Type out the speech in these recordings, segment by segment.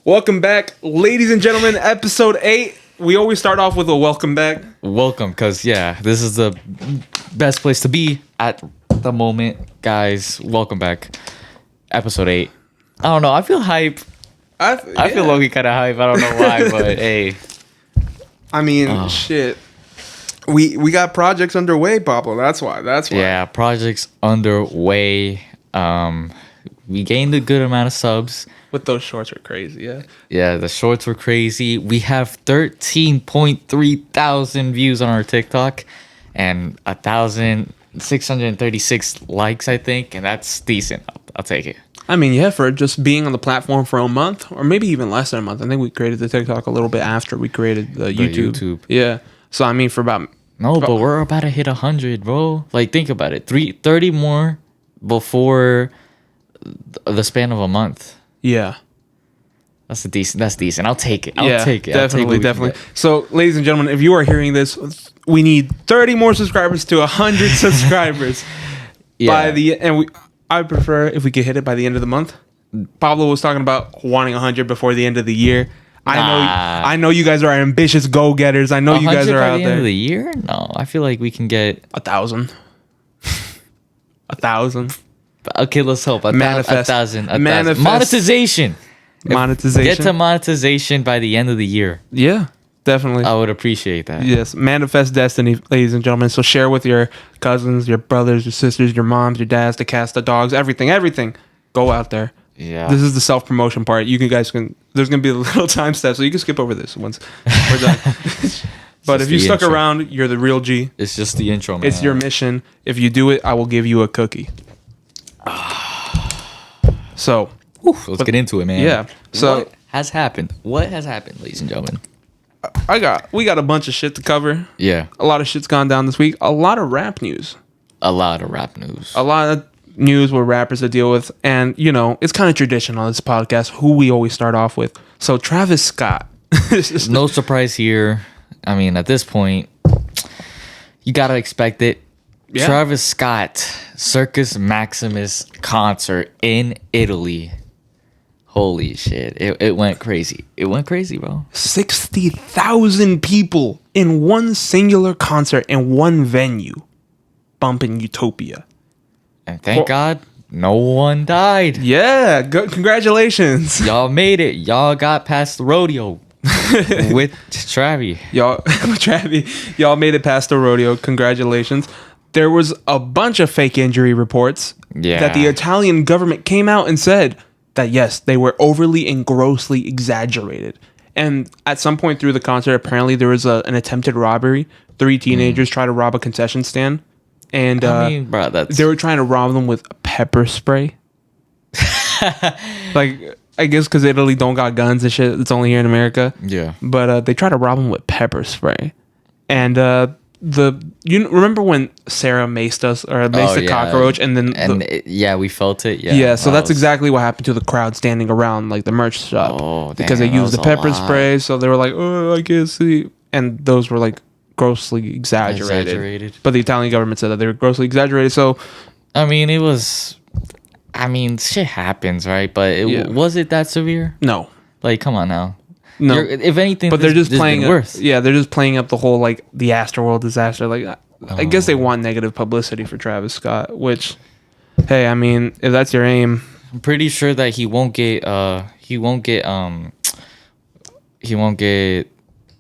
Welcome back, ladies and gentlemen, episode 8. We always start off with a welcome back. Welcome, because, this is the best place to be at the moment. Guys, welcome back. Episode 8. I don't know. I feel hype. I feel low-key kind of hype. I don't know why, but hey. I mean, shit. We got projects underway, Pablo. That's why. Yeah, projects underway. We gained a good amount of subs. But those shorts are crazy, yeah. Yeah, the shorts were crazy. We have 13.3 thousand views on our TikTok and 1,636 likes, I think, and that's decent. I'll take it. I mean, yeah, for just being on the platform for a month, or maybe even less than a month. I think we created the TikTok a little bit after we created the YouTube. Yeah. So, I mean, for about... No, but we're about to hit 100, bro. Like, think about it. 30 more before the span of a month. Yeah. That's decent. I'll take it. Definitely. So, ladies and gentlemen, if you are hearing this, we need 30 more subscribers to 100 subscribers. I prefer if we could hit it by the end of the month. Pablo was talking about wanting 100 before the end of the year. I know you guys are ambitious go-getters. I know you guys are out there. By the end of the year? No, I feel like we can get 1,000. 1,000. Okay, let's hope. Manifest. 1,000. Monetization. Get to monetization by the end of the year. Yeah, definitely. I would appreciate that. Yes, manifest destiny, ladies and gentlemen. So share with your cousins, your brothers, your sisters, your moms, your dads, the cats, the dogs, everything. Go out there. Yeah. This is the self-promotion part. There's going to be a little time step, so you can skip over this once we're done. But if you stuck around, you're the real G. It's just the intro, man. It's your mission. If you do it, I will give you a cookie. So, let's get into it, man. Yeah. So, what has happened, ladies and gentlemen? We got a bunch of shit to cover. Yeah. A lot of shit's gone down this week. A lot of rap news. A lot of news with rappers to deal with. And, it's kind of tradition on this podcast who we always start off with. So, Travis Scott. No surprise here. I mean, at this point, you got to expect it. Yeah. Travis Scott, Circus Maximus concert in Italy. Holy shit. It went crazy. It went crazy, bro. 60,000 people in one singular concert in one venue bumping Utopia. And thank God no one died. Yeah. Congratulations. Y'all made it. Y'all got past the rodeo with Travi. Y'all made it past the rodeo. Congratulations. There was a bunch of fake injury reports that the Italian government came out and said that, yes, they were overly and grossly exaggerated. And at some point through the concert, apparently there was an attempted robbery. 3 teenagers tried to rob a concession stand. And they were trying to rob them with pepper spray. Like, I guess because Italy don't got guns and shit. It's only here in America. Yeah. But they tried to rob them with pepper spray. And... you remember when Sarah maced us or maced the cockroach and then we felt it. So that's exactly what happened to the crowd standing around like the merch shop because they used the pepper spray. So they were like, oh, I can't see, and those were like grossly exaggerated. But the Italian government said that they were grossly exaggerated. So I mean, shit happens, right? But was it that severe? No. Like, come on now. No, if anything, but they're just playing worse. Yeah, they're just playing up the whole like the Astroworld disaster. Like, I guess they want negative publicity for Travis Scott. Which, hey, I mean, if that's your aim, I'm pretty sure that he won't get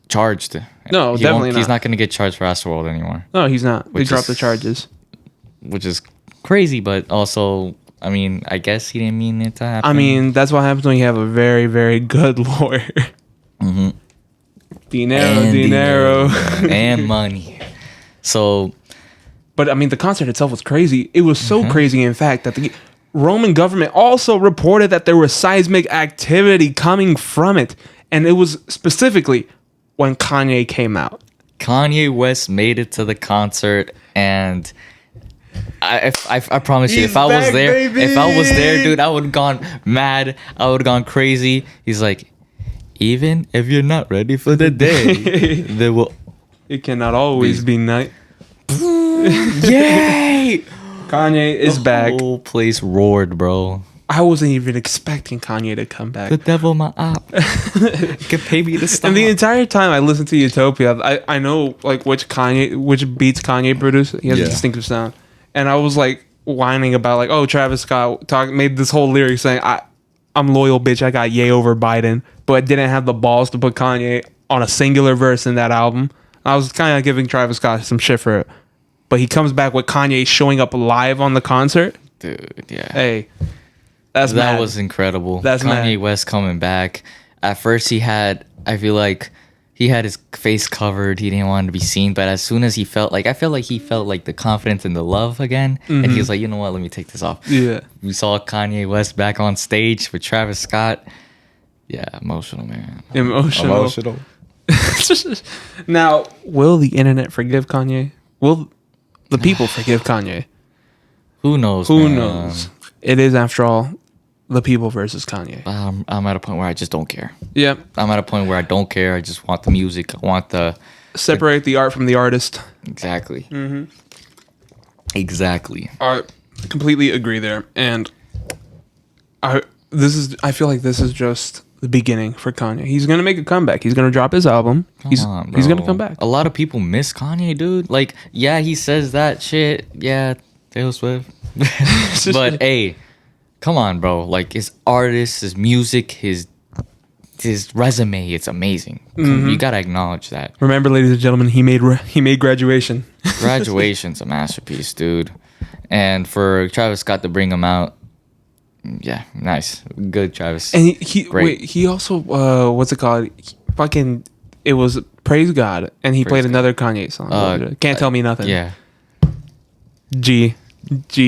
charged. No, definitely not. He's not going to get charged for Astroworld anymore. No, he's not. They dropped the charges, which is crazy, but also. I mean, I guess he didn't mean it to happen. I mean, that's what happens when you have a very, very good lawyer. Mm-hmm. Dinero. And money. So. But, I mean, the concert itself was crazy. It was so crazy, in fact, that the Roman government also reported that there was seismic activity coming from it. And it was specifically when Kanye came out. Kanye West made it to the concert, and... I promise you, if I was there, dude, I would have gone mad. I would have gone crazy. He's like, even if you're not ready for the day, there will. It cannot always be night. Yay! Kanye is back. The whole place roared, bro. I wasn't even expecting Kanye to come back. The devil my op. Can pay me to stop. And the entire time I listened to Utopia, I know like which beats Kanye produced. He has a distinctive sound. And I was like whining about like, oh, Travis Scott made this whole lyric saying I'm loyal, bitch. I got Ye over Biden, but didn't have the balls to put Kanye on a singular verse in that album. I was kind of giving Travis Scott some shit for it, but he comes back with Kanye showing up live on the concert. Dude, yeah. Hey, that was incredible. That's Kanye West coming back. At first, I feel like he had his face covered. He didn't want to be seen. But as soon as I felt like he felt like the confidence and the love again. And he was like, you know what? Let me take this off. Yeah. We saw Kanye West back on stage with Travis Scott. Yeah, emotional, man. Emotional. Now, will the internet forgive Kanye? Will the people forgive Kanye? Who knows? Who knows? It is, after all, the people versus Kanye. I'm at a point where I just don't care. Yeah. I'm at a point where I don't care. I just want the music. I want separate the art from the artist. Exactly. Mm-hmm. Exactly. I completely agree there. And I feel like this is just the beginning for Kanye. He's gonna make a comeback. He's gonna drop his album. He's gonna come back. A lot of people miss Kanye, dude. Like, yeah, he says that shit. Yeah, Taylor Swift. But hey, come on, bro. Like, his artist, his music, his resume, it's amazing. You gotta acknowledge that. Remember, ladies and gentlemen, he made Graduation. Graduation's a masterpiece, dude. And for Travis Scott to bring him out, yeah, nice, good, Travis. And he also what's it called? It was Praise God, and he played another Kanye song. Can't Tell Me Nothing. Yeah. G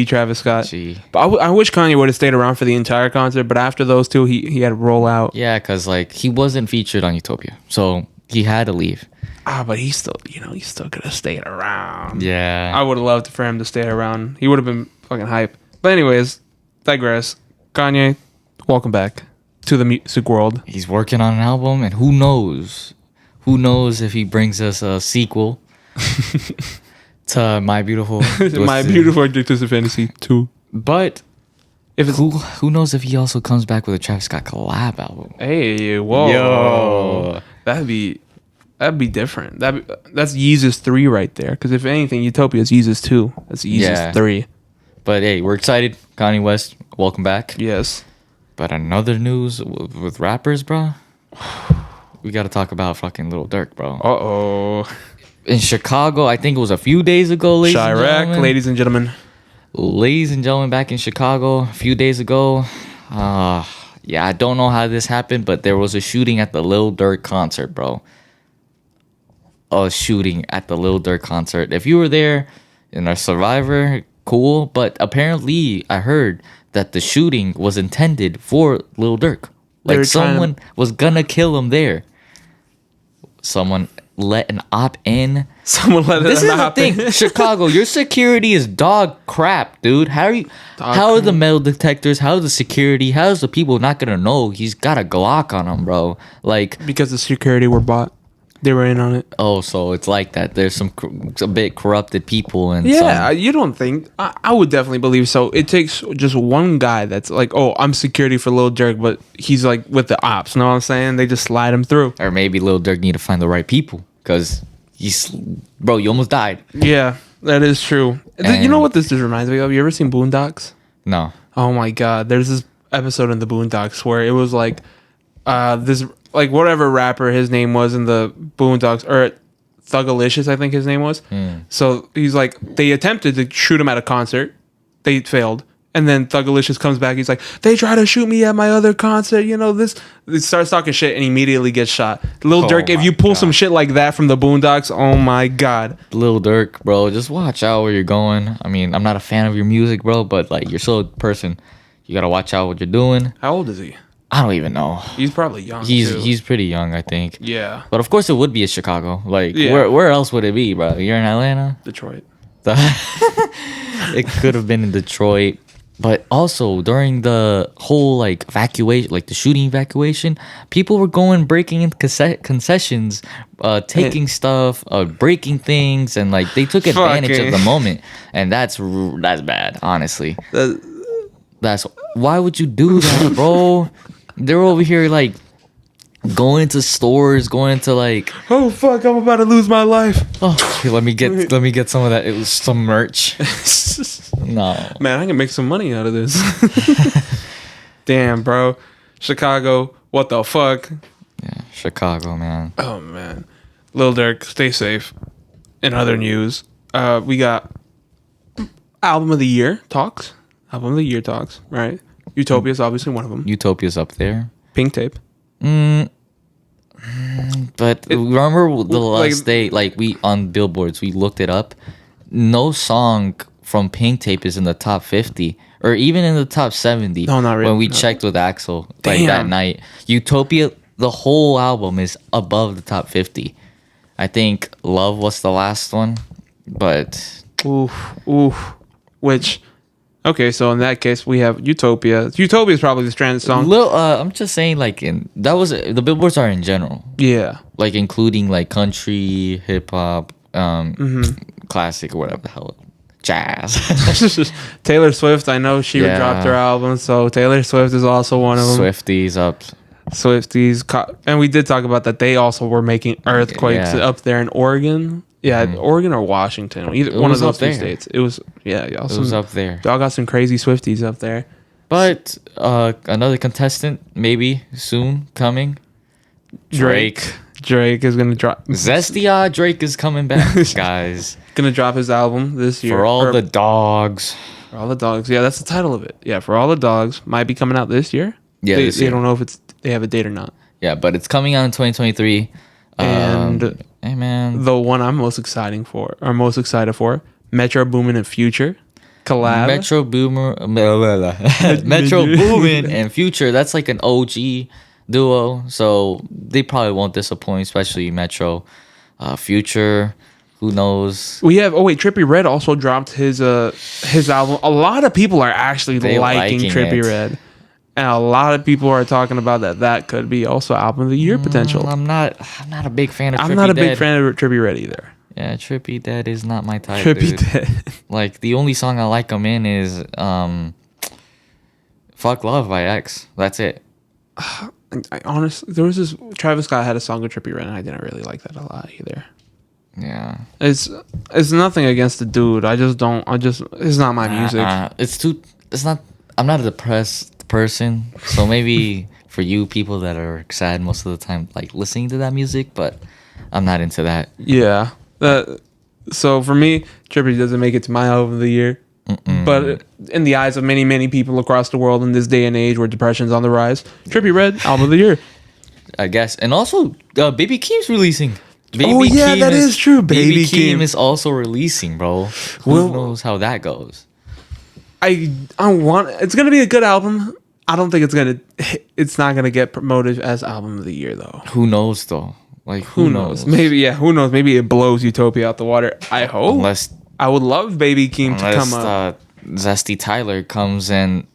Travis Scott. G. But I wish Kanye would have stayed around for the entire concert. But after those two, he had to roll out. Yeah, because like he wasn't featured on Utopia, so he had to leave. But he still could have stayed around. Yeah. I would have loved for him to stay around. He would have been fucking hype. But anyways, digress. Kanye, welcome back to the music world. He's working on an album, and who knows if he brings us a sequel to My Beautiful Dark Twisted Fantasy 2. But if it's, who knows if he also comes back with a Travis Scott collab album? Hey, whoa, yo, that'd be different. That's Yeezus 3 right there. Because if anything, Utopia is Yeezus 2. That's Yeezus 3. But hey, we're excited. Kanye West, welcome back. Yes. But another news with rappers, bro. We got to talk about fucking Lil Dirk, bro. Uh-oh. In Chicago, I think it was a few days ago, ladies and gentlemen. Ladies and gentlemen, back in Chicago a few days ago. Yeah, I don't know how this happened, but there was a shooting at the Lil Dirk concert, bro. A shooting at the Lil Dirk concert. If you were there and a survivor, cool. But apparently, I heard that the shooting was intended for Lil Dirk. Like, someone was gonna kill him there. Someone let an op in. This is the thing. Chicago, your security is dog crap, dude. How are the metal detectors? How is the security? How is the people not gonna know he's got a Glock on him, bro? Like, because the security were bought. They were in on it. Oh, so it's like that. There's a bit corrupted people and you don't think? I would definitely believe so. It takes just one guy that's like, oh, I'm security for Lil Durk, but he's like with the ops. Know what I'm saying? They just slide him through. Or maybe Lil Durk need to find the right people because you almost died. Yeah, that is true. And you know what this just reminds me of? You ever seen Boondocks? No. Oh my God, there's this episode in the Boondocks where it was like this. Like whatever rapper his name was in the Boondocks, or Thugalicious, I think his name was. So he's like, they attempted to shoot him at a concert, they failed, and then Thugalicious comes back. He's like, they try to shoot me at my other concert. You know this. He starts talking shit and immediately gets shot. Lil Durk, if you pull some shit like that from the Boondocks, oh my God. Lil Durk, bro, just watch out where you're going. I mean, I'm not a fan of your music, bro, but like you're still a person. You gotta watch out what you're doing. How old is he? I don't even know. He's probably young. He's pretty young, I think. Yeah. But of course, it would be in Chicago. Like, where else would it be, bro? You're in Atlanta? Detroit. It could have been in Detroit. But also, during the whole, like, evacuation, like the shooting evacuation, people were breaking into concessions, taking stuff, breaking things, and, like, they took advantage of the moment. And that's bad, honestly. Why would you do that, bro? They're over here like going to stores, going to like. Oh fuck! I'm about to lose my life. Oh, let me get some of that. It was some merch. No, man, I can make some money out of this. Damn, bro. Chicago, what the fuck? Yeah, Chicago, man. Oh man, Lil Dirk, stay safe. In other news, we got album of the year talks. Album of the year talks, right? Utopia is obviously one of them. Utopia's up there. Pink Tape. But remember the last day, like we on billboards, we looked it up. No song from Pink Tape is in the top 50 or even in the top 70. No, not really. When we checked with Axel like that night, Utopia, the whole album is above the top 50. I think Love was the last one, but oof. Which, okay, so in that case, we have Utopia. Utopia is probably the stranded song. I'm just saying, like the billboards are in general. Yeah, like including like country, hip hop, classic or whatever the hell, jazz. Taylor Swift. I know she dropped her album, so Taylor Swift is also one of them. Swifties up. And we did talk about that. They also were making earthquakes up there in Oregon. Yeah, Oregon or Washington, either one of those two states. It was it was up there. Y'all got some crazy Swifties up there. But another contestant maybe soon coming. Drake is gonna drop. Zesty Drake is coming back, guys. Gonna drop his album this year. For all the dogs. For all the dogs. Yeah, that's the title of it. Yeah, For All the Dogs might be coming out this year. Yeah, they don't know if they have a date or not. Yeah, but it's coming out in 2023. And hey man, the one I'm most excited for, Metro Boomin and Future collab. Metro Boomin and Future. That's like an OG duo, so they probably won't disappoint, especially Metro. Future, who knows? We have Trippie Redd also dropped his album. A lot of people are actually liking Trippie Redd. And a lot of people are talking about that could be also album of the year potential. I'm not a big fan of Trippie I'm not a big fan of Trippie Redd either. Yeah, Trippie Dead is not my type. Dead. Like the only song I like him in is Fuck Love by X. That's it. I honestly, there was this Travis Scott had a song with Trippie Redd and I didn't really like that a lot either. Yeah. It's nothing against the dude. It's not my music. I'm not a depressed person, so maybe for you people that are sad most of the time, like listening to that music, but I'm not into that. Yeah. So for me, Trippie doesn't make it to my album of the year. But in the eyes of many, many people across the world in this day and age where depression's on the rise, Trippie Redd, album of the year. I guess. And also, Baby Keem's releasing. That is true. Baby Keem is also releasing, bro. Who knows how that goes? It's gonna be a good album. I don't think it's not gonna get promoted as album of the year though. Who knows though? Like who knows? Maybe who knows? Maybe it blows Utopia out the water. I hope. Unless I would love Baby Keem to come up. Zesty Tyler comes and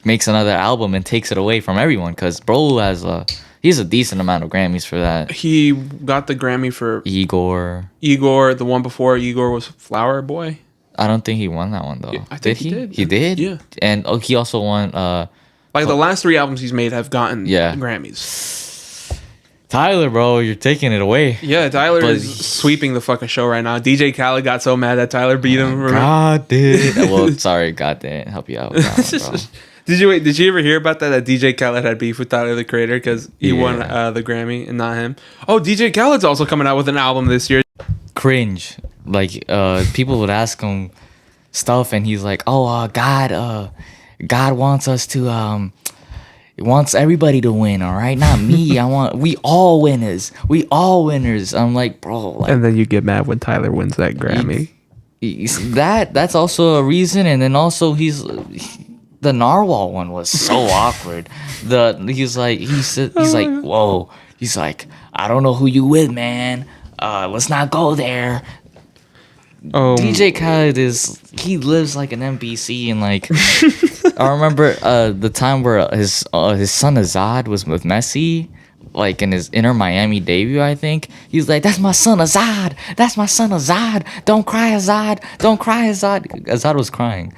makes another album and takes it away from everyone, because bro he has a decent amount of Grammys for that. He got the Grammy for Igor. The one before Igor was Flower Boy. I don't think he won that one though. Yeah, I think he did. He did? Yeah. And he also won the last 3 albums he's made have gotten Grammys. Tyler, bro, you're taking it away. Yeah, Tyler is sweeping the fucking show right now. DJ Khaled got so mad that Tyler beat him. God did. Well, sorry, God didn't help you out with that one, bro. Did you ever hear about that DJ Khaled had beef with Tyler the Creator because he won the Grammy and not him? Oh, DJ Khaled's also coming out with an album this year. Cringe. Like people would ask him stuff and he's like, "Oh, God wants us to wants everybody to win, all right? Not me. We all winners. We all winners." I'm like, bro. Like, and then you get mad when Tyler wins that Grammy. That's also a reason. And then also the Narwhal one was so awkward. He's like, whoa. He's like, "I don't know who you with, man. Let's not go there." DJ Khaled he lives like an NPC, and like I remember the time where his son Azad was with Messi, like in his Inter Miami debut, I think. He's like, "That's my son Azad. That's my son Azad. Don't cry, Azad. Don't cry, Azad." Azad was crying.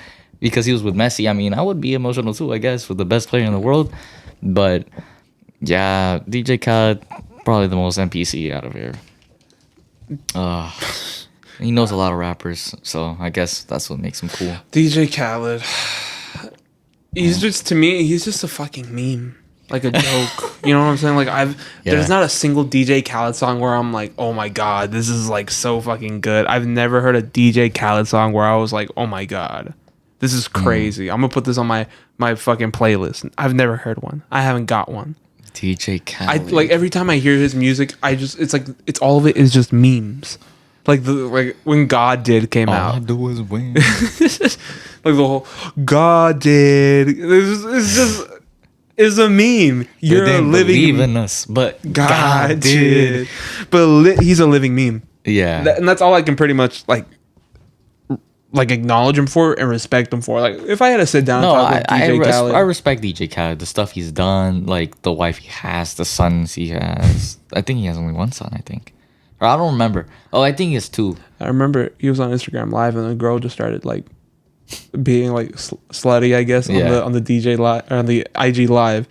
because he was with Messi. I mean, I would be emotional too, I guess, with the best player in the world. But yeah, DJ Khaled, probably the most NPC out of here. He knows a lot of rappers, so I guess that's what makes him cool. DJ Khaled, he's just, to me, he's just a fucking meme, like a joke. You know what I'm saying? Like there's not a single DJ Khaled song where I'm like, oh my god, this is like so fucking good. I've never heard a DJ Khaled song where I was like, oh my god, this is crazy. I'm gonna put this on my fucking playlist. I've never heard one. I haven't got one. DJ Khaled. Like every time I hear his music, it's all of it is just memes. Like when God Did came out. All I do is win. Like the whole God Did. It's a meme. You're a living. Believe in us, but God did. But he's a living meme. Yeah, and that's all I can pretty much like acknowledge him for and respect him for. Like if I had to sit down and talk with DJ Khaled, I respect DJ Khaled, the stuff he's done, like the wife he has, the sons he has. I think he has only one son, I think. Or I don't remember. Oh, I think it's two. I remember he was on Instagram Live and the girl just started like being like slutty, I guess, on the DJ live or on the IG Live,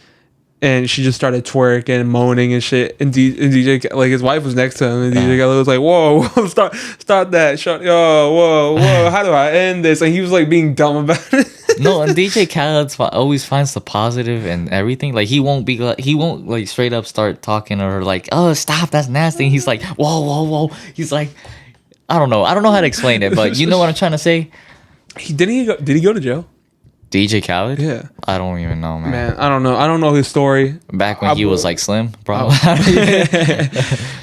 and she just started twerking and moaning and shit. And DJ, like his wife was next to him, and DJ Khaled was like, "Whoa, stop that! Whoa! How do I end this?" And he was like being dumb about it. No, and DJ Khaled always finds the positive in everything. Like he won't like straight up start talking to her like, "Oh, stop, that's nasty." And he's like, "Whoa!" He's like, I don't know how to explain it, but you know what I'm trying to say. Did he go to jail? DJ Khaled? Yeah. I don't even know, man. Man, I don't know. I don't know his story. Back when he was like slim, probably.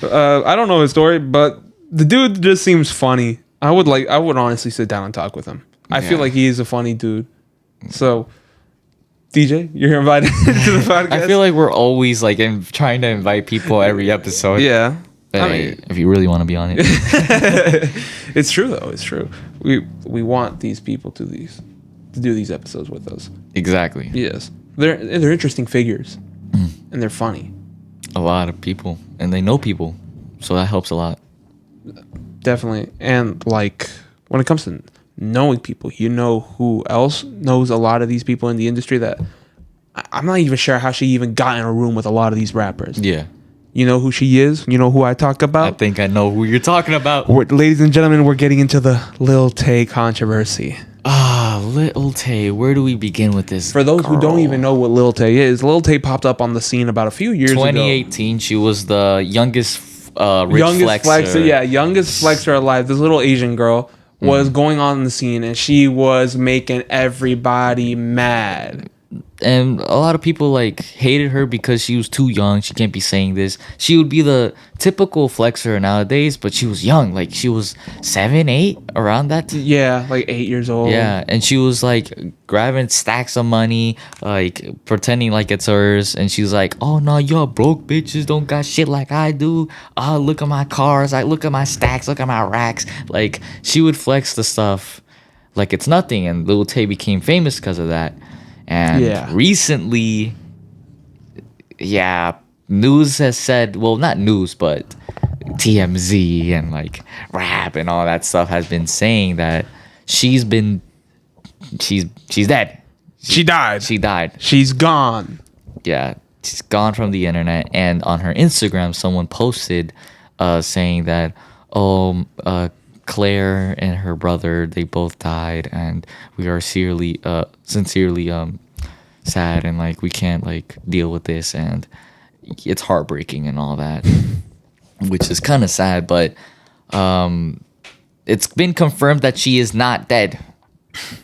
I don't know his story, but the dude just seems funny. I would honestly sit down and talk with him. I feel like he is a funny dude. So, DJ, you're invited to the podcast. I feel like we're always like trying to invite people every episode. Yeah. I mean, if you really want to be on it. It's true though. It's true. We want these people to do these episodes with us. Exactly. Yes. They're interesting figures. And they're funny. A lot of people, and they know people. So that helps a lot. Definitely. And like when it comes to knowing people, you know who else knows a lot of these people in the industry that I'm not even sure how she even got in a room with a lot of these rappers. Yeah. You know who she is? You know who I talk about? I think I know who you're talking about. Ladies and gentlemen, we're getting into the Lil Tay controversy. Lil Tay. Where do we begin with this? For those who don't even know what Lil Tay is, Lil Tay popped up on the scene about a few years 2018, ago. She was the youngest flexer. Yeah, youngest flexer alive. This little Asian girl was going on the scene, and she was making everybody mad. And a lot of people like hated her because she was too young. She can't be saying this. She would be the typical flexer nowadays, but she was young. Like she was 7, 8, around that. Yeah, like 8 years old. Yeah, and she was like grabbing stacks of money, like pretending like it's hers. And she's like, "Oh no, y'all broke bitches don't got shit like I do. Oh, look at my cars. I look at my stacks. Look at my racks." Like she would flex the stuff like it's nothing. And Lil Tay became famous because of that. And recently, news has said, well, not news, but TMZ and like rap and all that stuff has been saying that she's dead. She died. She's gone. Yeah, she's gone from the internet. And on her Instagram, someone posted saying that, Claire and her brother, they both died, and we are sincerely sad, and like we can't like deal with this, and it's heartbreaking and all that, which is kind of sad. But it's been confirmed that she is not dead.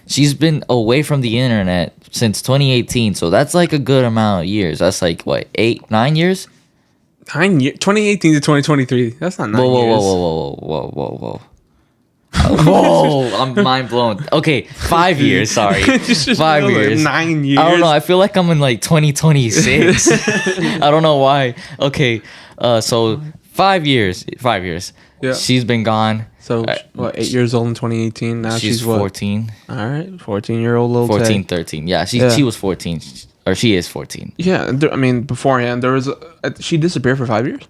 She's been away from the internet since 2018, so that's like a good amount of years. That's like what, 8, 9 years? 9 years, 2018 to 2023. That's not 9 years. Whoa. Whoa, I'm mind blown. Okay, 5 years, sorry. 5 years. 9 years. I don't know. I feel like I'm in like 2026. I don't know why. Okay, so 5 years. 5 years. Yeah. She's been gone. So, 8 years old in 2018. Now she's what? 14. All right, 14-year-old Lil Tay. 14, 13. Yeah, she was 14. Or she is 14. Yeah, I mean, beforehand, she disappeared for 5 years?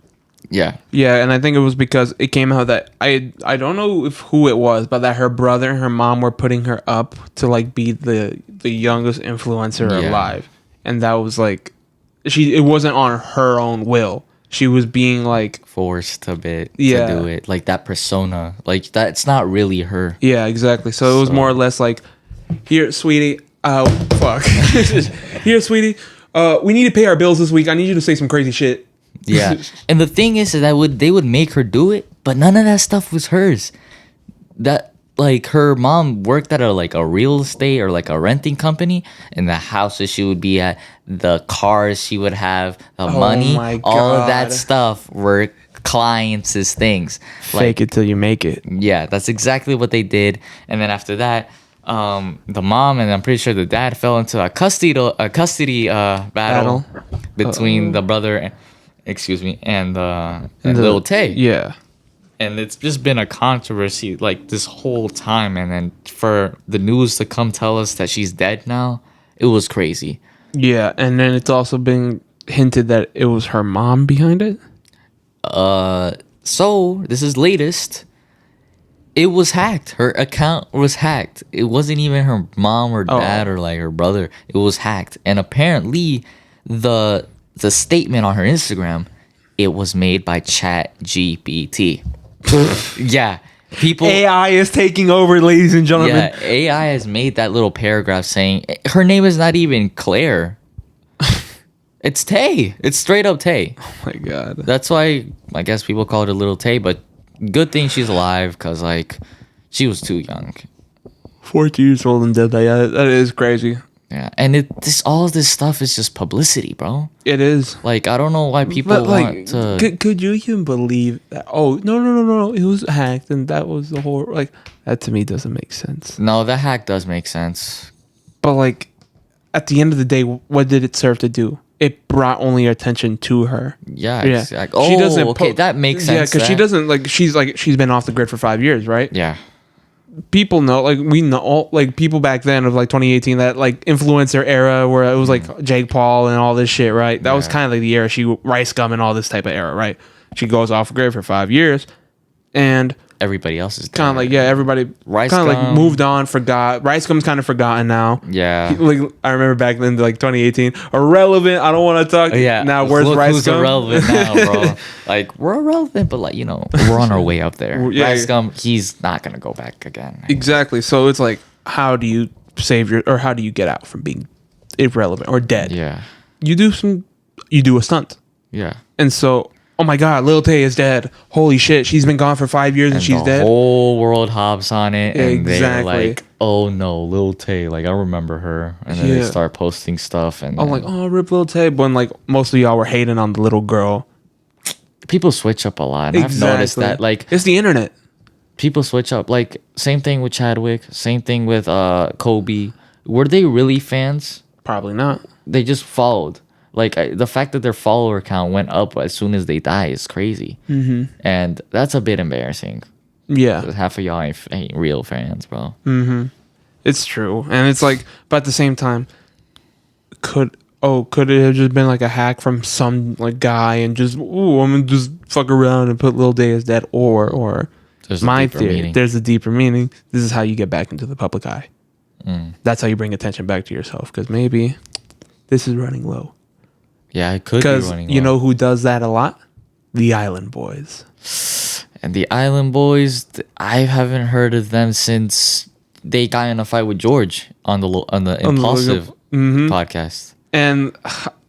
Yeah. Yeah, and I think it was because it came out that I don't know who it was, but that her brother and her mom were putting her up to like be the youngest influencer alive. And that was like it wasn't on her own will. She was being like forced a bit to do it. Like that persona. Like that's not really her. Yeah, exactly. So it was more or less like, here, sweetie. Oh, fuck. Here, sweetie. We need to pay our bills this week. I need you to say some crazy shit. Yeah. And the thing is that they would make her do it, but none of that stuff was hers. That like her mom worked at a real estate or like a renting company, and the houses she would be at, the cars she would have, the money, all of that stuff were clients' things. Fake it till you make it. Yeah, that's exactly what they did. And then after that, the mom and I'm pretty sure the dad fell into a custody battle between the brother and Lil Tay. Yeah. And it's just been a controversy like this whole time, and then for the news to come tell us that she's dead now, it was crazy. Yeah, and then it's also been hinted that it was her mom behind it. So this is latest. It was hacked. Her account was hacked. It wasn't even her mom or dad or like her brother. It was hacked, and apparently the statement on her Instagram, it was made by ChatGPT. Yeah, people. AI is taking over, ladies and gentlemen. Yeah, AI has made that little paragraph saying her name is not even Claire. It's Tay. It's straight up Tay. Oh my god. That's why I guess people call it a Little Tay, but good thing she's alive because like she was too young. 14 years old and dead. Yeah, that is crazy. Yeah, and all this stuff is just publicity, bro. It is. Like, I don't know why people want to... Could you even believe that? Oh, no. It was hacked, and that was the whole... Like, that to me doesn't make sense. No, the hack does make sense. But, like, at the end of the day, what did it serve to do? It brought only attention to her. Yeah. Exactly. Oh, she doesn't okay, that makes sense. Yeah, because she doesn't... She's been off the grid for 5 years, right? Yeah. People know, like we know, like people back then of like 2018, that like influencer era where it was like Jake Paul and all this shit, right? That was kind of like the era Rice Gum and all this type of era, right? She goes off grid for 5 years, and everybody else is kind of like everybody kind of like moved on, forgot. Rice Gum's kind of forgotten now. Yeah, like I remember back then, like 2018, irrelevant. I don't want to talk. Yeah, now where's Rice Gum? Irrelevant now, bro? Like we're irrelevant, but like we're on our way up there. Yeah, Rice Gum, he's not gonna go back again. Exactly. So it's like, how do you how do you get out from being irrelevant or dead? Yeah, you do a stunt. Yeah, and so. Oh my God, Lil Tay is dead. Holy shit, she's been gone for 5 years and she's dead. The whole world hops on it, and they're like, "Oh no, Lil Tay!" Like I remember her, and then they start posting stuff, and I'm like, "Oh, rip Lil Tay." But when like most of y'all were hating on the little girl, people switch up a lot. And I've noticed that, like, it's the internet. People switch up. Like same thing with Chadwick. Same thing with Kobe. Were they really fans? Probably not. They just followed. Like the fact that their follower count went up as soon as they die is crazy, and that's a bit embarrassing. Yeah, half of y'all ain't real fans, bro. It's true, and it's like, but at the same time, could it have just been like a hack from some like guy and just I'm gonna just fuck around and put Lil Day as dead, or there's my theory. There's a deeper meaning. This is how you get back into the public eye. That's how you bring attention back to yourself, because maybe this is running low. Yeah, it could be running low. Because you know who does that a lot? The Island Boys. And the Island Boys, I haven't heard of them since they got in a fight with George on the Impulsive podcast. And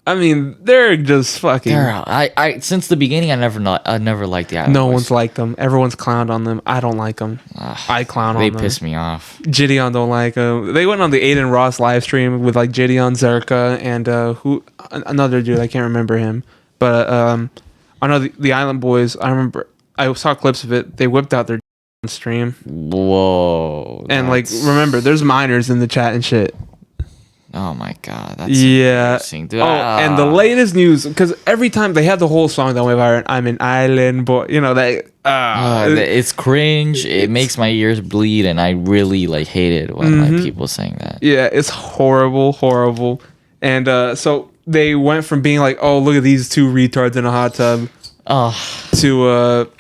I mean, they're just fucking. I since the beginning, I never liked the Island Boys. No one's liked them. Everyone's clowned on them. I don't like them. I clown on them. They piss me off. Gideon don't like them. They went on the Aiden Ross live stream with like Gideon, Zerka, and another dude. I can't remember him. But I know the Island Boys. I remember I saw clips of it. They whipped out their stream. Whoa. And like, remember, there's minors in the chat and shit. Oh my God, that's embarrassing, dude. And the latest news, because every time they have the whole song that went viral, I'm an island boy, it's cringe. It makes my ears bleed, and I really like hate it when like people saying that. Yeah, it's horrible. And so they went from being like, oh, look at these two retards in a hot tub, to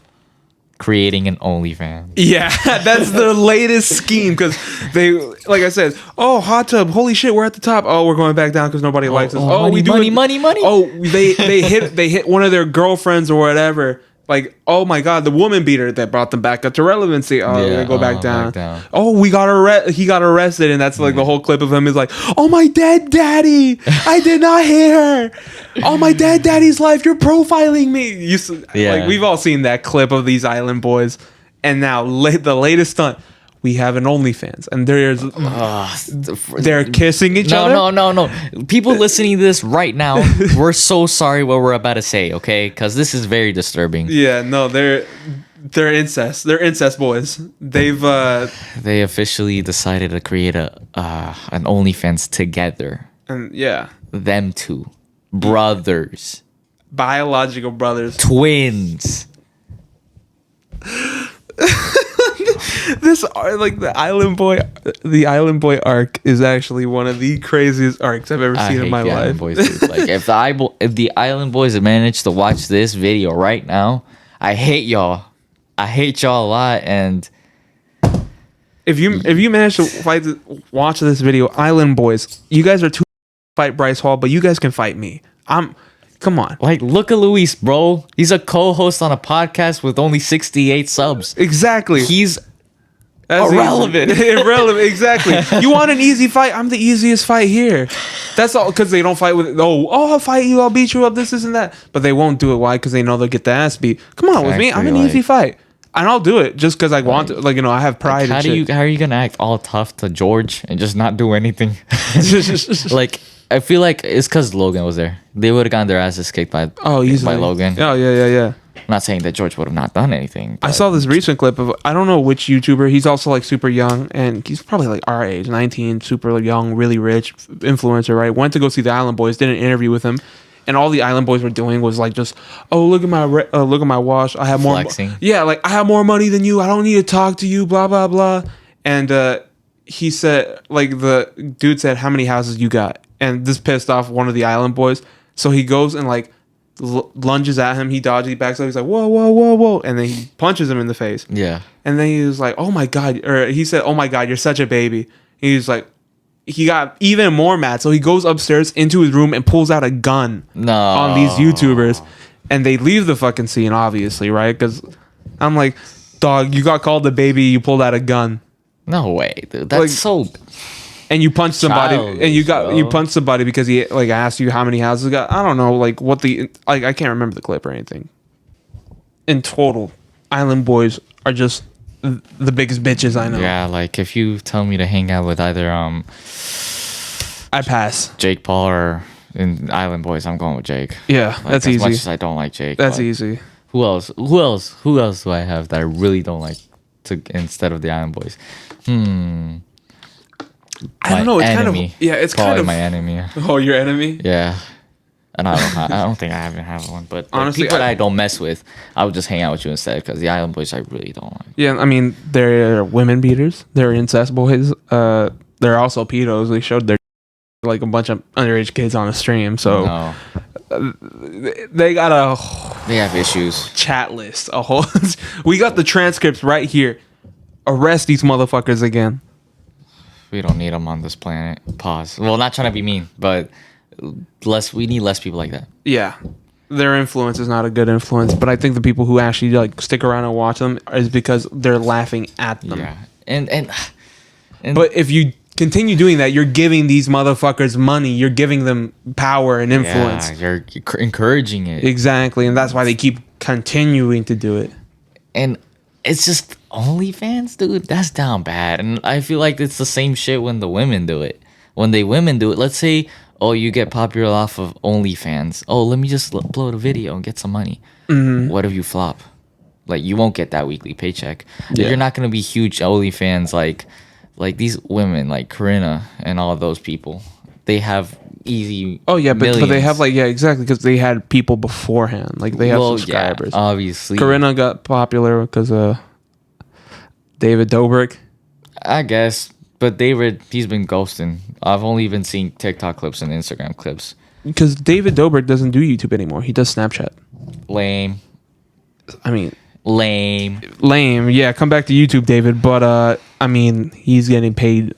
creating an OnlyFans. Yeah, that's the latest scheme because they, like I said, oh, hot tub, holy shit, we're at the top. Oh, we're going back down because nobody likes us. Oh, we do money. Oh, they hit one of their girlfriends or whatever. Like, oh my god, the woman beater that brought them back up to relevancy. Oh, yeah, they go back down. Oh, he got arrested, and that's like the whole clip of him is like, oh, my dead daddy, I did not hit her. Oh, my dead daddy's life, you're profiling me. Like, we've all seen that clip of these island boys, and now the latest stunt. We have an OnlyFans, and they're kissing each other. No. People listening to this right now, we're so sorry what we're about to say, okay? Because this is very disturbing. Yeah, no, they're incest. They're incest boys. They officially decided to create an OnlyFans together. And yeah, them two brothers, biological brothers, twins. This like the Island Boy arc is actually one of the craziest arcs I've ever seen in my life. Like if the Island Boys managed to watch this video right now, I hate y'all. I hate y'all a lot. And if you manage to watch this video, Island Boys, you guys are too fight Bryce Hall, but you guys can fight me. Come on. Like, look at Luis, bro. He's a co-host on a podcast with only 68 subs. Exactly. He's irrelevant. Irrelevant, exactly. You want an easy fight? I'm the easiest fight here. That's all because they don't fight with, I'll fight you, I'll beat you up, this and that. But they won't do it. Why? Because they know they'll get the ass beat. Come on, with me, I'm an easy fight. And I'll do it just because I want to, I have pride. How are you going to act all tough to George and just not do anything? Like, I feel like it's because Logan was there. They would have gotten their asses kicked by Logan. Oh, yeah. I'm not saying that George would have not done anything. I saw this recent clip of, I don't know which YouTuber. He's also like super young, and he's probably like our age, 19, super young, really rich influencer, right? Went to go see the Island Boys, did an interview with him, and all the Island Boys were doing was like just, look at my watch. I have more. Flexing. I have more money than you. I don't need to talk to you. Blah blah blah. And he said, like the dude said, how many houses you got? And this pissed off one of the Island Boys. So he goes and like lunges at him. He dodges, he backs up. He's like, whoa. And then he punches him in the face. Yeah. And then he was like, oh my God. Or he said, oh my God, you're such a baby. He was like, he got even more mad. So he goes upstairs into his room and pulls out a gun on these YouTubers. And they leave the fucking scene, obviously, right? Because I'm like, dog, you got called a baby. You pulled out a gun. No way, dude. That's like, so... And you punched somebody, and you punched somebody because he like asked you how many houses you got. I don't know, like what I can't remember the clip or anything. In total, Island Boys are just the biggest bitches I know. Yeah, like if you tell me to hang out with either I pass Jake Paul or in Island Boys, I'm going with Jake. Yeah, like, that's easy. As much as I don't like Jake, that's easy. Who else do I have that I really don't like instead of the Island Boys? I don't know. It's enemy. It's probably kind of my enemy. Oh, your enemy? Yeah, and I don't think I even have one. But honestly, people that I don't mess with, I would just hang out with you instead because the Island Boys I really don't like. Yeah, I mean they're women beaters. They're incest boys. They're also pedos. They showed their like a bunch of underage kids on a stream. So they have issues. Chat list a whole. We got the transcripts right here. Arrest these motherfuckers again. We don't need them on this planet. Pause. Well, not trying to be mean, but we need less people like that. Yeah. Their influence is not a good influence, but I think the people who actually like stick around and watch them is because they're laughing at them. Yeah. And but if you continue doing that, you're giving these motherfuckers money. You're giving them power and influence. Yeah, you're encouraging it. Exactly, and that's why they keep continuing to do it. And it's just OnlyFans, dude. That's down bad. And I feel like it's the same shit when the women do it. When women do it, let's say, you get popular off of OnlyFans. Let me just upload a video and get some money. Mm-hmm. What if you flop? Like, you won't get that weekly paycheck. Yeah. You're not going to be huge OnlyFans like these women, like Corinna and all of those people. They have easy but they have exactly, because they had people beforehand. Like, they have subscribers. Yeah, obviously. Corinna got popular because David Dobrik. I guess. But David, he's been ghosting. I've only been seeing TikTok clips and Instagram clips. Because David Dobrik doesn't do YouTube anymore. He does Snapchat. Lame. I mean, lame. Yeah, come back to YouTube, David. But I mean, he's getting paid.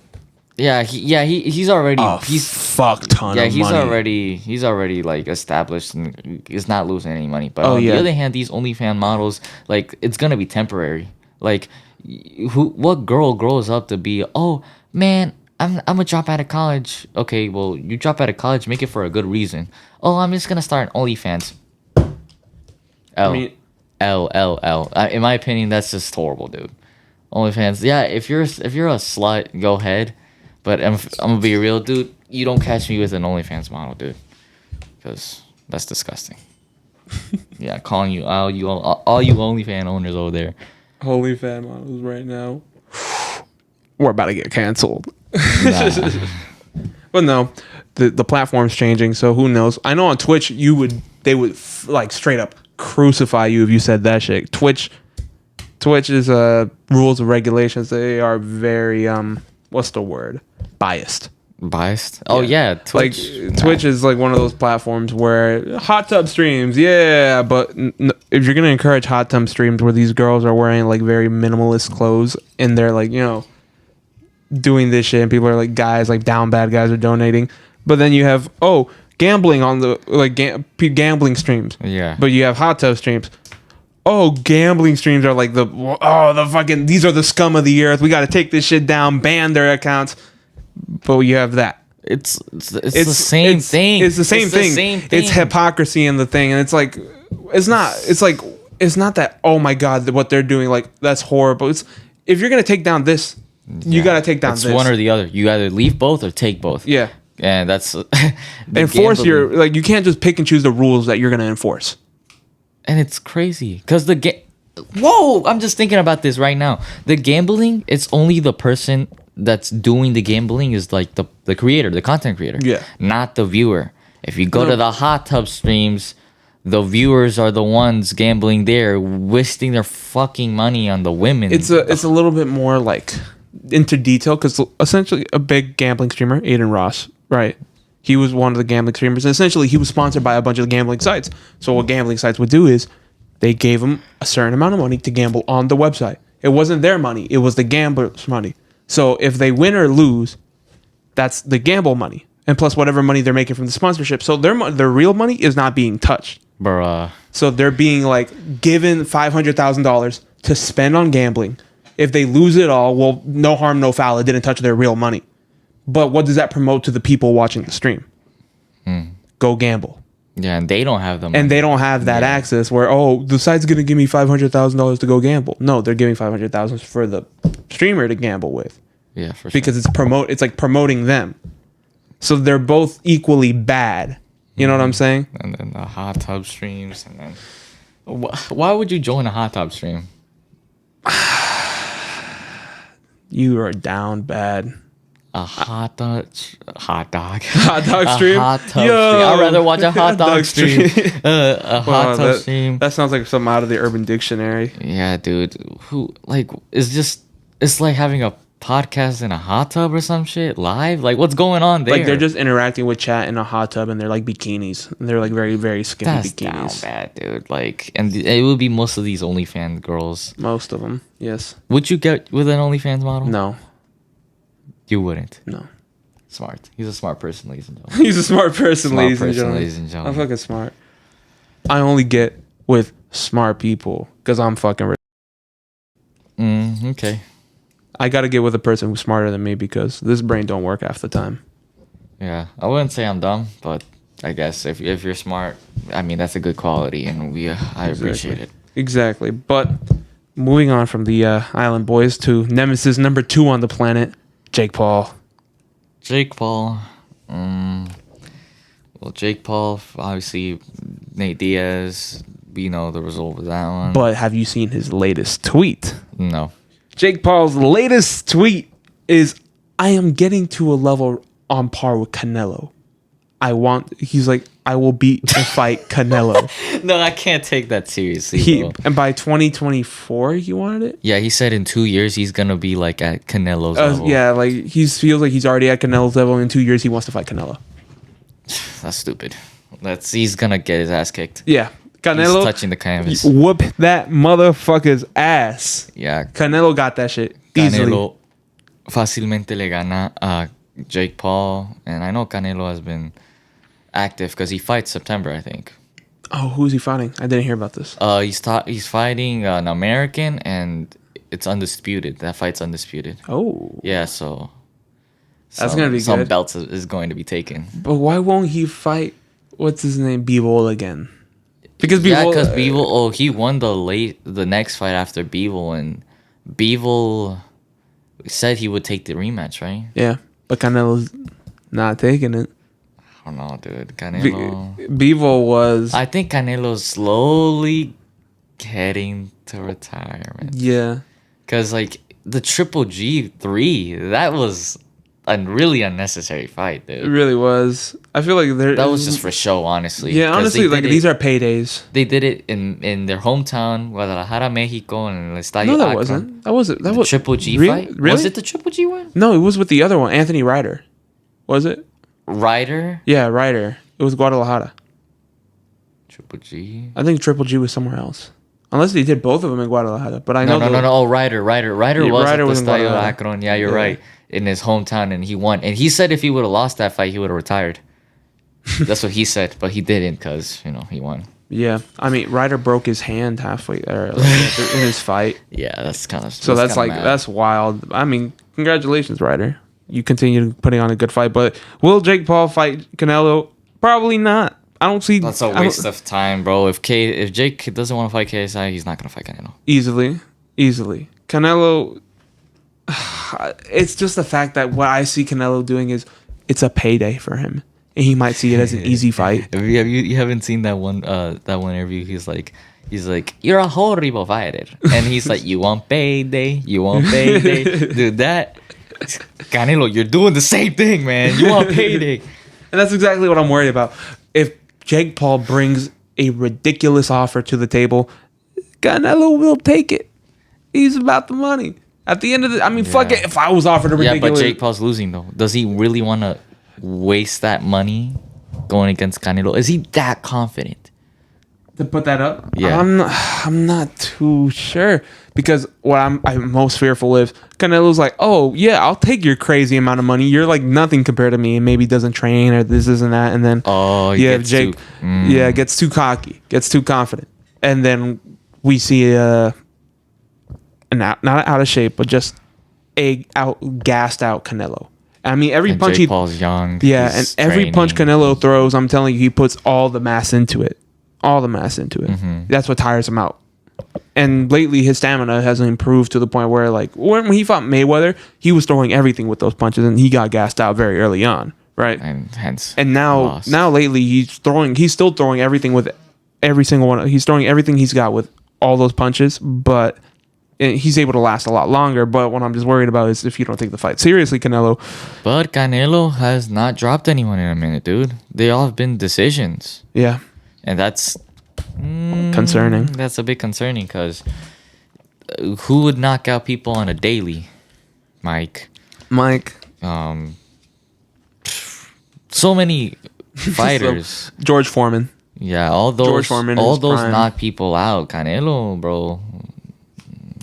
Yeah, he's already fuck ton of money. He's already like established and he's not losing any money. But on the other hand, these OnlyFans models, like, it's gonna be temporary. Like, what girl grows up to be? Oh man, I'm gonna drop out of college. Okay, well, you drop out of college, make it for a good reason. Oh, I'm just gonna start an OnlyFans. L. In my opinion, that's just horrible, dude. OnlyFans. Yeah, if you're a slut, go ahead. But I'm gonna be real, dude. You don't catch me with an OnlyFans model, dude, because that's disgusting. Yeah, calling you all you OnlyFans owners over there. OnlyFans models right now. We're about to get canceled. Nah. But no, the platform's changing, so who knows? I know on Twitch they would like straight up crucify you if you said that shit. Twitch is rules and regulations. They are very what's the word? Biased. Oh yeah, Twitch. Like Twitch is like one of those platforms where hot tub streams, yeah, but if you're gonna encourage hot tub streams where these girls are wearing like very minimalist clothes and they're like, you know, doing this shit and people are like, guys, like down bad guys are donating, but then you have gambling on the like gambling streams, yeah, but you have hot tub streams. Gambling streams are like the fucking, these are the scum of the earth. We got to take this shit down, ban their accounts. But you have that. It's the same thing. It's the same thing. It's hypocrisy in the thing, and it's like it's not that, oh my god, what they're doing, like, that's horrible. It's, if you're gonna take down this, you gotta take down this. It's one or the other. You either leave both or take both. Yeah. And that's enforce your, like, you can't just pick and choose the rules that you're gonna enforce. And it's crazy because whoa, I'm just thinking about this right now. The gambling, it's only the person that's doing the gambling is like the creator, the content creator, not the viewer. If you go to the hot tub streams, the viewers are the ones gambling there, wasting their fucking money on the women. It's a little bit more like into detail, because essentially a big gambling streamer, Aiden Ross, right? He was one of the gambling streamers, and essentially he was sponsored by a bunch of gambling sites. So what gambling sites would do is they gave him a certain amount of money to gamble on the website. It wasn't their money, it was the gambler's money. So if they win or lose, that's the gamble money, and plus whatever money they're making from the sponsorship. So their real money is not being touched. Bruh. So they're being like given $500,000 to spend on gambling. If they lose it all, well, no harm, no foul. It didn't touch their real money. But what does that promote to the people watching the stream? Go gamble. Yeah, and they don't have the money. And they don't have that access where, the site's going to give me $500,000 to go gamble. No, they're giving $500,000 for the streamer to gamble with. Yeah, for sure. Because it's like promoting them. So they're both equally bad. You know what I'm saying? And then the hot tub streams. And then why would you join a hot tub stream? You are down bad. A hot dog stream. Hot tub stream. I'd rather watch a hot dog stream. A hot tub stream. That sounds like something out of the Urban Dictionary. Yeah, dude. It's like having a podcast in a hot tub or some shit live. Like, what's going on there? Like, they're just interacting with chat in a hot tub, and they're like bikinis. And they're like very, very skinny That's bikinis. Down bad, dude. Like, and it would be most of these OnlyFans girls. Most of them, yes. Would you get with an OnlyFans model? No. You wouldn't. No. Smart. He's a smart person, ladies and gentlemen. He's a smart person, ladies and gentlemen. I'm fucking smart. I only get with smart people because I'm fucking rich. Okay. I got to get with a person who's smarter than me because this brain don't work half the time. Yeah. I wouldn't say I'm dumb, but I guess if you're smart, I mean, that's a good quality, and I appreciate it. Exactly. But moving on from the Island Boys to Nemesis number 2 on the planet, Jake Paul. Well, Jake Paul, obviously, Nate Diaz, we know the result of that one. But have you seen his latest tweet? No. Jake Paul's latest tweet is, I am getting to a level on par with Canelo. He's like, I will beat and fight Canelo. No, I can't take that seriously. And by 2024, he wanted it? Yeah, he said in 2 years, he's going to be like at Canelo's level. Yeah, like he feels like he's already at Canelo's level. In 2 years, he wants to fight Canelo. That's stupid. He's going to get his ass kicked. Yeah. Canelo he's touching the canvas. Whoop that motherfucker's ass. Yeah. Canelo got that shit easily. Canelo fácilmente le gana a Jake Paul. And I know Canelo has been active because he fights September, I think. Oh, who's he fighting? I didn't hear about this. He's fighting an American, and it's undisputed. That fight's undisputed. Oh. Yeah, so... That's going to be good. Some belts is going to be taken. But why won't he fight, what's his name, Bivol again? Because Bivol, he won the next fight after Bivol, and Bivol said he would take the rematch, right? Yeah, but Canelo's not taking it. I don't know, dude. Canelo... Bivol was... I think Canelo's slowly heading to retirement. Yeah. Because, like, the Triple G3, that was... a really unnecessary fight, dude. It really was. I feel like that was just for show, honestly. Yeah, honestly, like these are paydays. They did it in their hometown, Guadalajara, Mexico, and el Estadio. No, that Akron. wasn't. That was Triple G fight. Really? Was it the Triple G one? No, it was with the other one, Anthony Ryder. Was it? Ryder? Yeah, Ryder. It was Guadalajara. Triple G. I think Triple G was somewhere else. Unless they did both of them in Guadalajara, but I know. No. Oh, Ryder was at the Estadio in Akron. Yeah, you're right. In his hometown, and he won. And he said if he would have lost that fight, he would have retired. That's what he said, but he didn't because he won. Yeah, I mean, Ryder broke his hand halfway there in his fight. Yeah, that's kind of so that's wild. I mean, congratulations, Ryder. You continue putting on a good fight, but will Jake Paul fight Canelo? Probably not. I don't see. That's a waste of time, bro. If Jake doesn't want to fight KSI, he's not gonna fight Canelo. Easily. Canelo. It's just the fact that what I see Canelo doing is it's a payday for him, and he might see it as an easy fight. You haven't seen that one interview? He's like, you're a horrible fighter, and he's like, you want payday, dude. That Canelo, you're doing the same thing, man. You want payday, and that's exactly what I'm worried about. If Jake Paul brings a ridiculous offer to the table, Canelo will take it. He's about the money. At the end of fuck it. If I was offered a ridiculous... Yeah, but Jake Paul's losing, though. Does he really want to waste that money going against Canelo? Is he that confident? To put that up? Yeah. I'm not too sure. Because what I'm most fearful of, Canelo's like, oh, yeah, I'll take your crazy amount of money. You're like nothing compared to me. And maybe doesn't train or this isn't that. And then... Jake gets too cocky. Gets too confident. And then we see... not out of shape, but just gassed out Canelo. I mean, every punch Jake Paul's young. Yeah, and every punch Canelo throws, I'm telling you, he puts all the mass into it. Mm-hmm. That's what tires him out. And lately, his stamina hasn't improved to the point where, like, when he fought Mayweather, he was throwing everything with those punches, and he got gassed out very early on, right? And hence, now lately, he's still throwing everything with every single one. He's throwing everything he's got with all those punches, but he's able to last a lot longer. But what I'm just worried about is if you don't take the fight seriously, Canelo. But Canelo has not dropped anyone in a minute, dude. They all have been decisions. Yeah. And that's concerning. That's a bit concerning because who would knock out people on a daily? Mike. So many fighters. George Foreman. Yeah, all those prime. knock people out. Canelo, bro.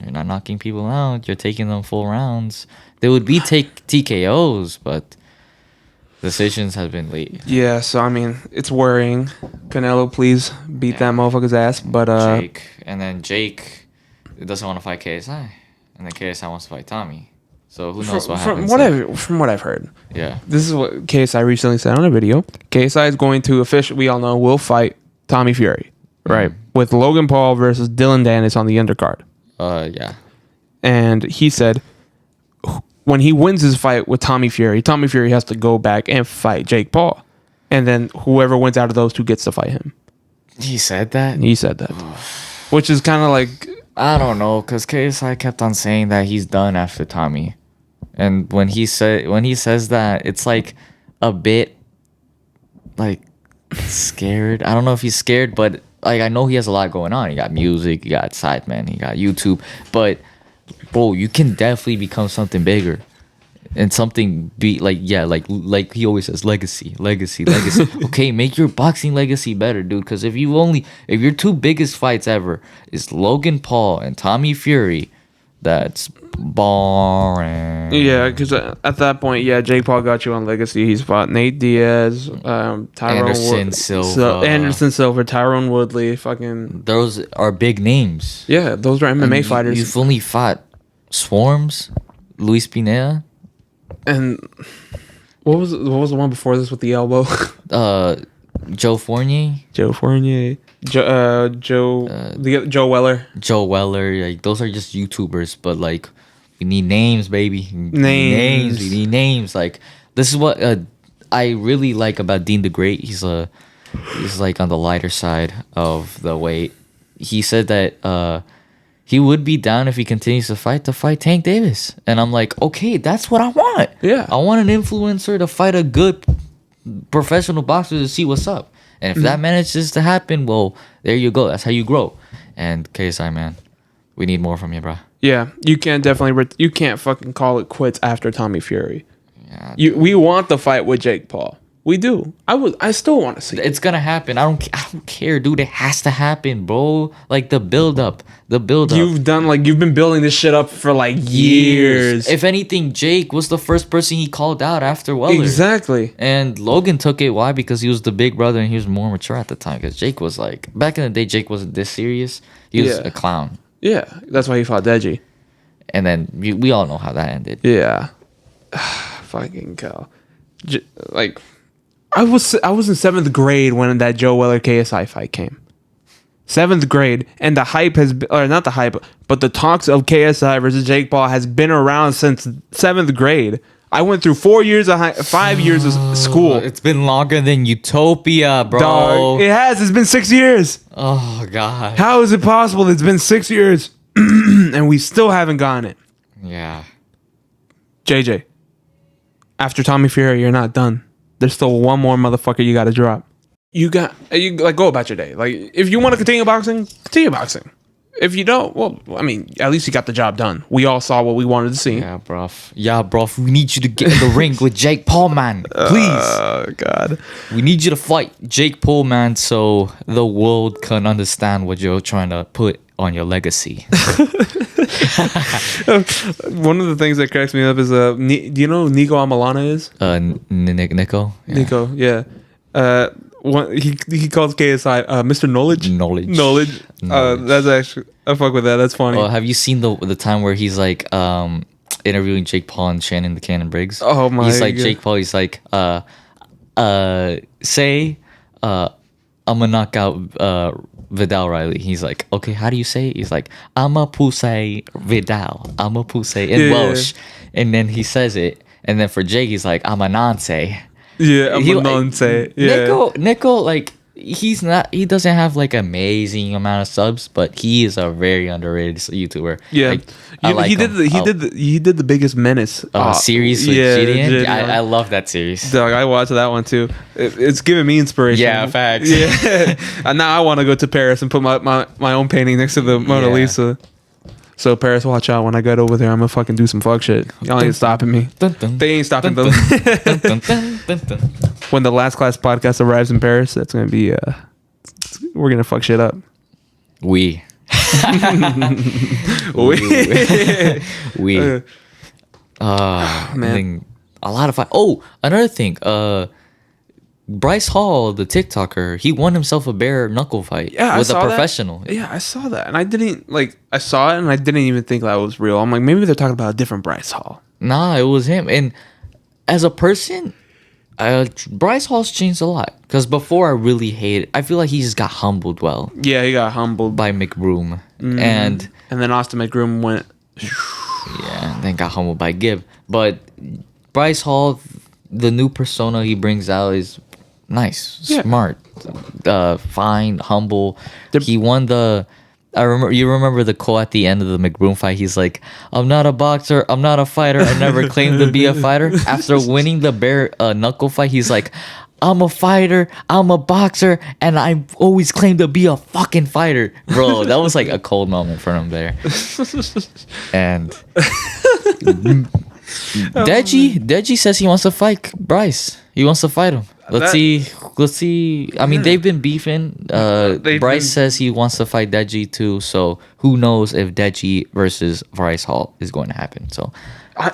You're not knocking people out. You're taking them full rounds. They would be TKOs, but decisions have been late. Yeah, so I mean, it's worrying. Canelo, please beat that motherfucker's ass. But Jake doesn't want to fight KSI, and then KSI wants to fight Tommy. So who knows what happens? From what I've heard. Yeah. This is what KSI recently said on a video. KSI is going to officially, we all know, will fight Tommy Fury, right? With Logan Paul versus Dylan Dennis on the undercard. Yeah. And he said when he wins his fight with Tommy Fury has to go back and fight Jake Paul. And then whoever wins out of those two gets to fight him. He said that? He said that. Which is kind of like... I don't know, because KSI kept on saying that he's done after Tommy. And when he says that, it's like a bit like scared. I don't know if he's scared, but like I know he has a lot going on. He got music, he got Sidemen, he got YouTube. But bro, you can definitely become something bigger. And something be like he always says, legacy. Okay, make your boxing legacy better, dude. Because if your two biggest fights ever is Logan Paul and Tommy Fury, that's boring. Yeah, because at that point, Jake Paul got you on legacy. He's fought Nate Diaz, Anderson Silva, Tyrone Woodley. Fucking, those are big names. Yeah, those are MMA fighters. You've only fought Swarms, Luis Pineda. And what was the one before this with the elbow? Joe Fournier. Joe Weller. Joe Weller. Like, those are just YouTubers, but like, we need names, baby. We need names. Like, this is what I really like about Dean the Great. He's like on the lighter side of the weight. He said that he would be down if he continues to fight Tank Davis. And I'm like, okay, that's what I want. Yeah. I want an influencer to fight a good professional boxer to see what's up. And if that manages to happen, well, there you go. That's how you grow. And KSI, man, we need more from you, bro. Yeah, you can't you can't fucking call it quits after Tommy Fury. Yeah. We want the fight with Jake Paul. We do. I still want to see it. It's gonna happen. I don't care, dude. It has to happen, bro. Like the build up. You've been building this shit up for like years. If anything, Jake was the first person he called out after Weller. Exactly. And Logan took it. Why? Because he was the big brother and he was more mature at the time. Because Jake was like, back in the day, Jake wasn't this serious. He was a clown. Yeah, that's why he fought Deji. And then we all know how that ended. Yeah. Fucking cow. Like, I was in 7th grade when that Joe Weller KSI fight came. 7th grade, and the hype has been, or not the hype, but the talks of KSI versus Jake Paul has been around since 7th grade. I went through 5 years of school. It's been longer than Utopia, bro. Dog, it has. It's been 6 years. Oh God. How is it possible? It's been 6 years, and we still haven't gotten it. Yeah. JJ, after Tommy Fury, you're not done. There's still one more motherfucker you got to drop. You go about your day. Like, if you want to continue boxing, continue boxing. If you don't, well, I mean, at least you got the job done. We all saw what we wanted to see. Yeah, bruv. We need you to get in the ring with Jake Paul, man. Please. Oh, God. We need you to fight Jake Paul, man, so the world can understand what you're trying to put on your legacy. One of the things that cracks me up is, do you know who Nico Amalana is? Nico? Yeah. Nico, yeah. He calls KSI Mr. Knowledge. That's actually, I fuck with that. That's funny. Have you seen the time where he's like interviewing Jake Paul and Shannon the Cannon Briggs? Oh my! He's like God. Jake Paul. He's like say I'm gonna knock out Vidal Riley. He's like, okay, how do you say it? He's like, I'ma pousse Vidal. I'ma pousse in Welsh. And then he says it. And then for Jake, he's like, I'm a nonce. Yeah, I'm a nonce. Yeah. Nico, like, he doesn't have like amazing amount of subs, but he is a very underrated YouTuber. Yeah. Like, he did the biggest menace series with GDN. I love that series. Dog, I watched that one too. It's giving me inspiration. Yeah, facts. Yeah. And now I want to go to Paris and put my own painting next to the Mona Lisa. So Paris, watch out. When I get over there, I'm gonna fucking do some fuck shit. Y'all ain't stopping me. They ain't stopping them. When the Last Class podcast arrives in Paris, that's gonna be we're gonna fuck shit up. We. Man, a lot of fun. Oh, another thing. Bryce Hall, the TikToker, he won himself a bare knuckle fight with a professional. Yeah, I saw that, and I saw it, and I didn't even think that was real. I'm like, maybe they're talking about a different Bryce Hall. Nah, it was him. And as a person, Bryce Hall's changed a lot. Because before I really hated, I feel like he just got humbled well. Yeah, he got humbled by McBroom, and then Austin McBroom went. Yeah, and then got humbled by Gibb. But Bryce Hall, the new persona he brings out is nice, smart, fine, humble. He won the. You remember the quote at the end of the McBroom fight? He's like, "I'm not a boxer. I'm not a fighter. I never claimed to be a fighter." After winning the bare knuckle fight, he's like, "I'm a fighter. I'm a boxer, and I always claimed to be a fucking fighter." Bro, that was like a cold moment for him there. And Deji says he wants to fight Bryce. He wants to fight him. Let's see. I mean, they've been beefing. Bryce says he wants to fight Deji too. So who knows if Deji versus Bryce Hall is going to happen? So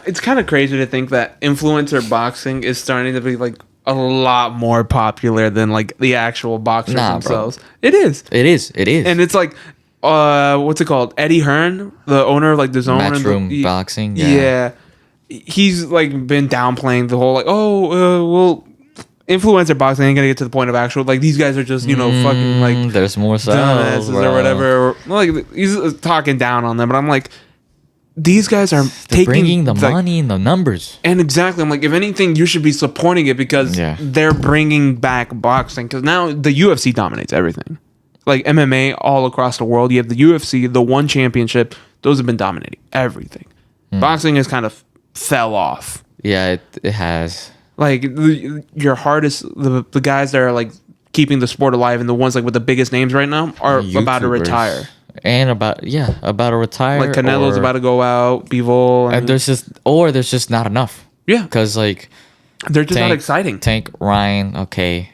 it's kind of crazy to think that influencer boxing is starting to be like a lot more popular than like the actual boxers themselves. Bro. It is, and it's like what's it called? Eddie Hearn, the owner of like the Zone Matchroom Boxing. Yeah, he's like been downplaying the whole like well, influencer boxing ain't gonna get to the point of actual like these guys are just fucking like there's more styles or whatever. Like he's talking down on them, but I'm like. These guys are bringing the money and the numbers. And exactly. I'm like, if anything, you should be supporting it because they're bringing back boxing. Because now the UFC dominates everything. Like MMA all across the world. You have the UFC, the one championship. Those have been dominating everything. Boxing has kind of fell off. Yeah, it has. Like your hardest, the guys that are like keeping the sport alive and the ones like with the biggest names right now are about to retire. And about to retire. Like Canelo's about to go out, Bivol. And there's just not enough. Yeah. Because like they're just not exciting. Tank, Ryan, okay.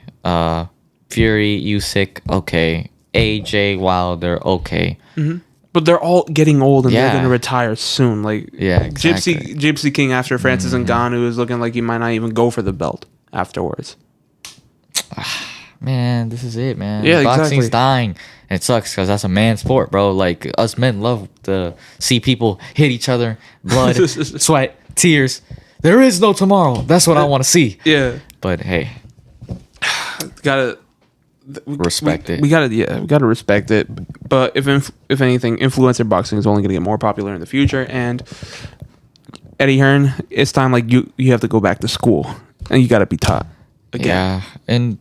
Fury, Usyk, okay. AJ Wilder, okay. Mm-hmm. But they're all getting old and they're going to retire soon. Like exactly. Gypsy King after Francis Ngannou is looking like he might not even go for the belt afterwards. Man, this is it, man. Yeah, Boxing's exactly. dying. And it sucks because that's a man sport, bro. Like, us men love to see people hit each other. Blood, sweat, tears. There is no tomorrow. That's what I want to see. Yeah. But, hey. Respect it. We gotta respect it. But if anything, influencer boxing is only gonna get more popular in the future. And Eddie Hearn, it's time like you have to go back to school. And you gotta be taught again. Yeah. And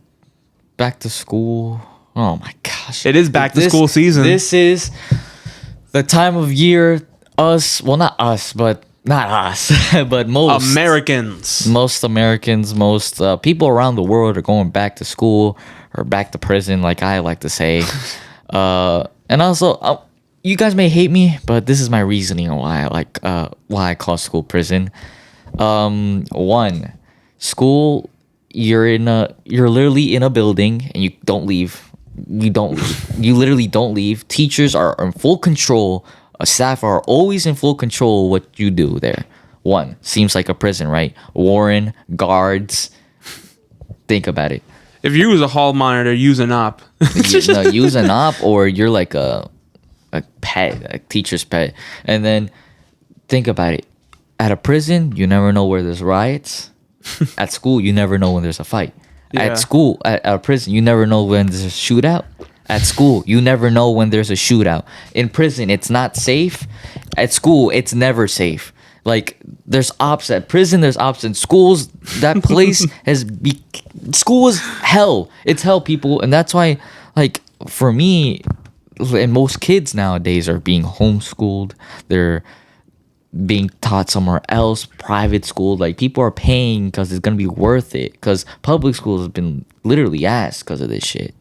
back to school... Oh my gosh. It is back to school season. This is the time of year but not us, but most Americans. Most Americans, most people around the world are going back to school or back to prison, like I like to say. And also, you guys may hate me, but this is my reasoning on why I call school prison. One, school, you're literally in a building and you don't leave. You literally don't leave. Teachers are in full control. Staff are always in full control of what you do there. One, seems like a prison, right? Warren, guards. Think about it. If you was a hall monitor, use an op. Use an op, or you're like a pet, a teacher's pet. And then think about it. At a prison, you never know where there's riots. At school, you never know when there's a fight. Yeah. At school, at a prison, you never know when there's a shootout. At school, you never know when there's a shootout. In prison, it's not safe. At school, it's never safe. Like, there's ops at prison, there's ops in schools. That place school is hell. It's hell, people. And that's why, like, for me, and most kids nowadays are being homeschooled. They're being taught somewhere else, private school. Like, people are paying because it's gonna be worth it, because public schools have been literally ass because of this shit.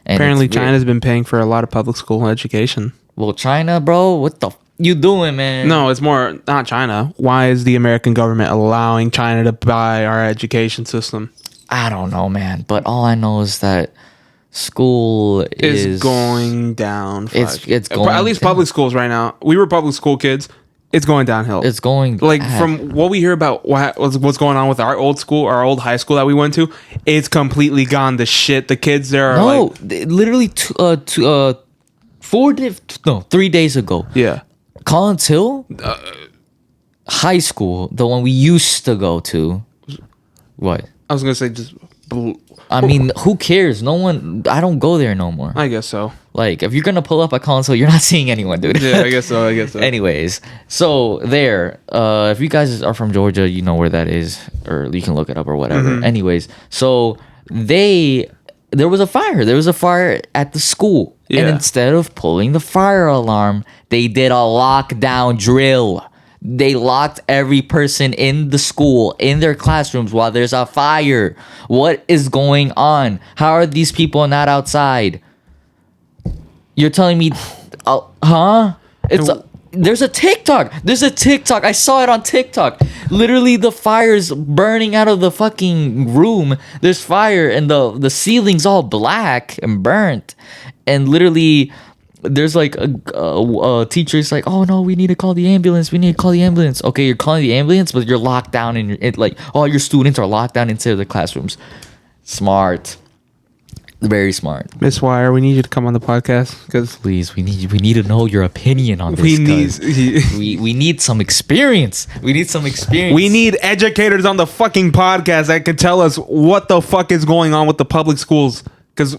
And apparently China's been paying for a lot of public school education. Well, China, bro, what the you doing, man? No, it's more not China. Why is the American government allowing China to buy our education system? I don't know, man, but all I know is that school is going down. It's going at least down. Public schools right now. We were public school kids. It's going downhill. It's going like from what we hear about what's going on with our old school, our old high school that we went to. It's completely gone to shit. The kids there are literally 3 days ago. Yeah, Collins Hill High School, the one we used to go to. What? I was gonna say just. I mean, who cares? No one. I don't go there no more. I guess so. Like, if you're gonna pull up at Collins Hill, you're not seeing anyone, dude. Yeah, I guess so. Anyways, so there. If you guys are from Georgia, you know where that is, or you can look it up or whatever. Mm-hmm. Anyways, so there was a fire. There was a fire at the school, and instead of pulling the fire alarm, they did a lockdown drill. They locked every person in the school, in their classrooms, while there's a fire. What is going on? How are these people not outside? You're telling me, huh? There's a TikTok. I saw it on TikTok. Literally, the fire's burning out of the fucking room. There's fire, and the ceiling's all black and burnt. And literally, there's like a teacher's like, oh no, we need to call the ambulance. Okay, you're calling the ambulance, but you're locked down, and like all your students are locked down into the classrooms. Smart. Very smart. Miss Wire, we need you to come on the podcast because please, we need to know your opinion on this. We need some experience. We need educators on the fucking podcast that can tell us what the fuck is going on with the public schools, because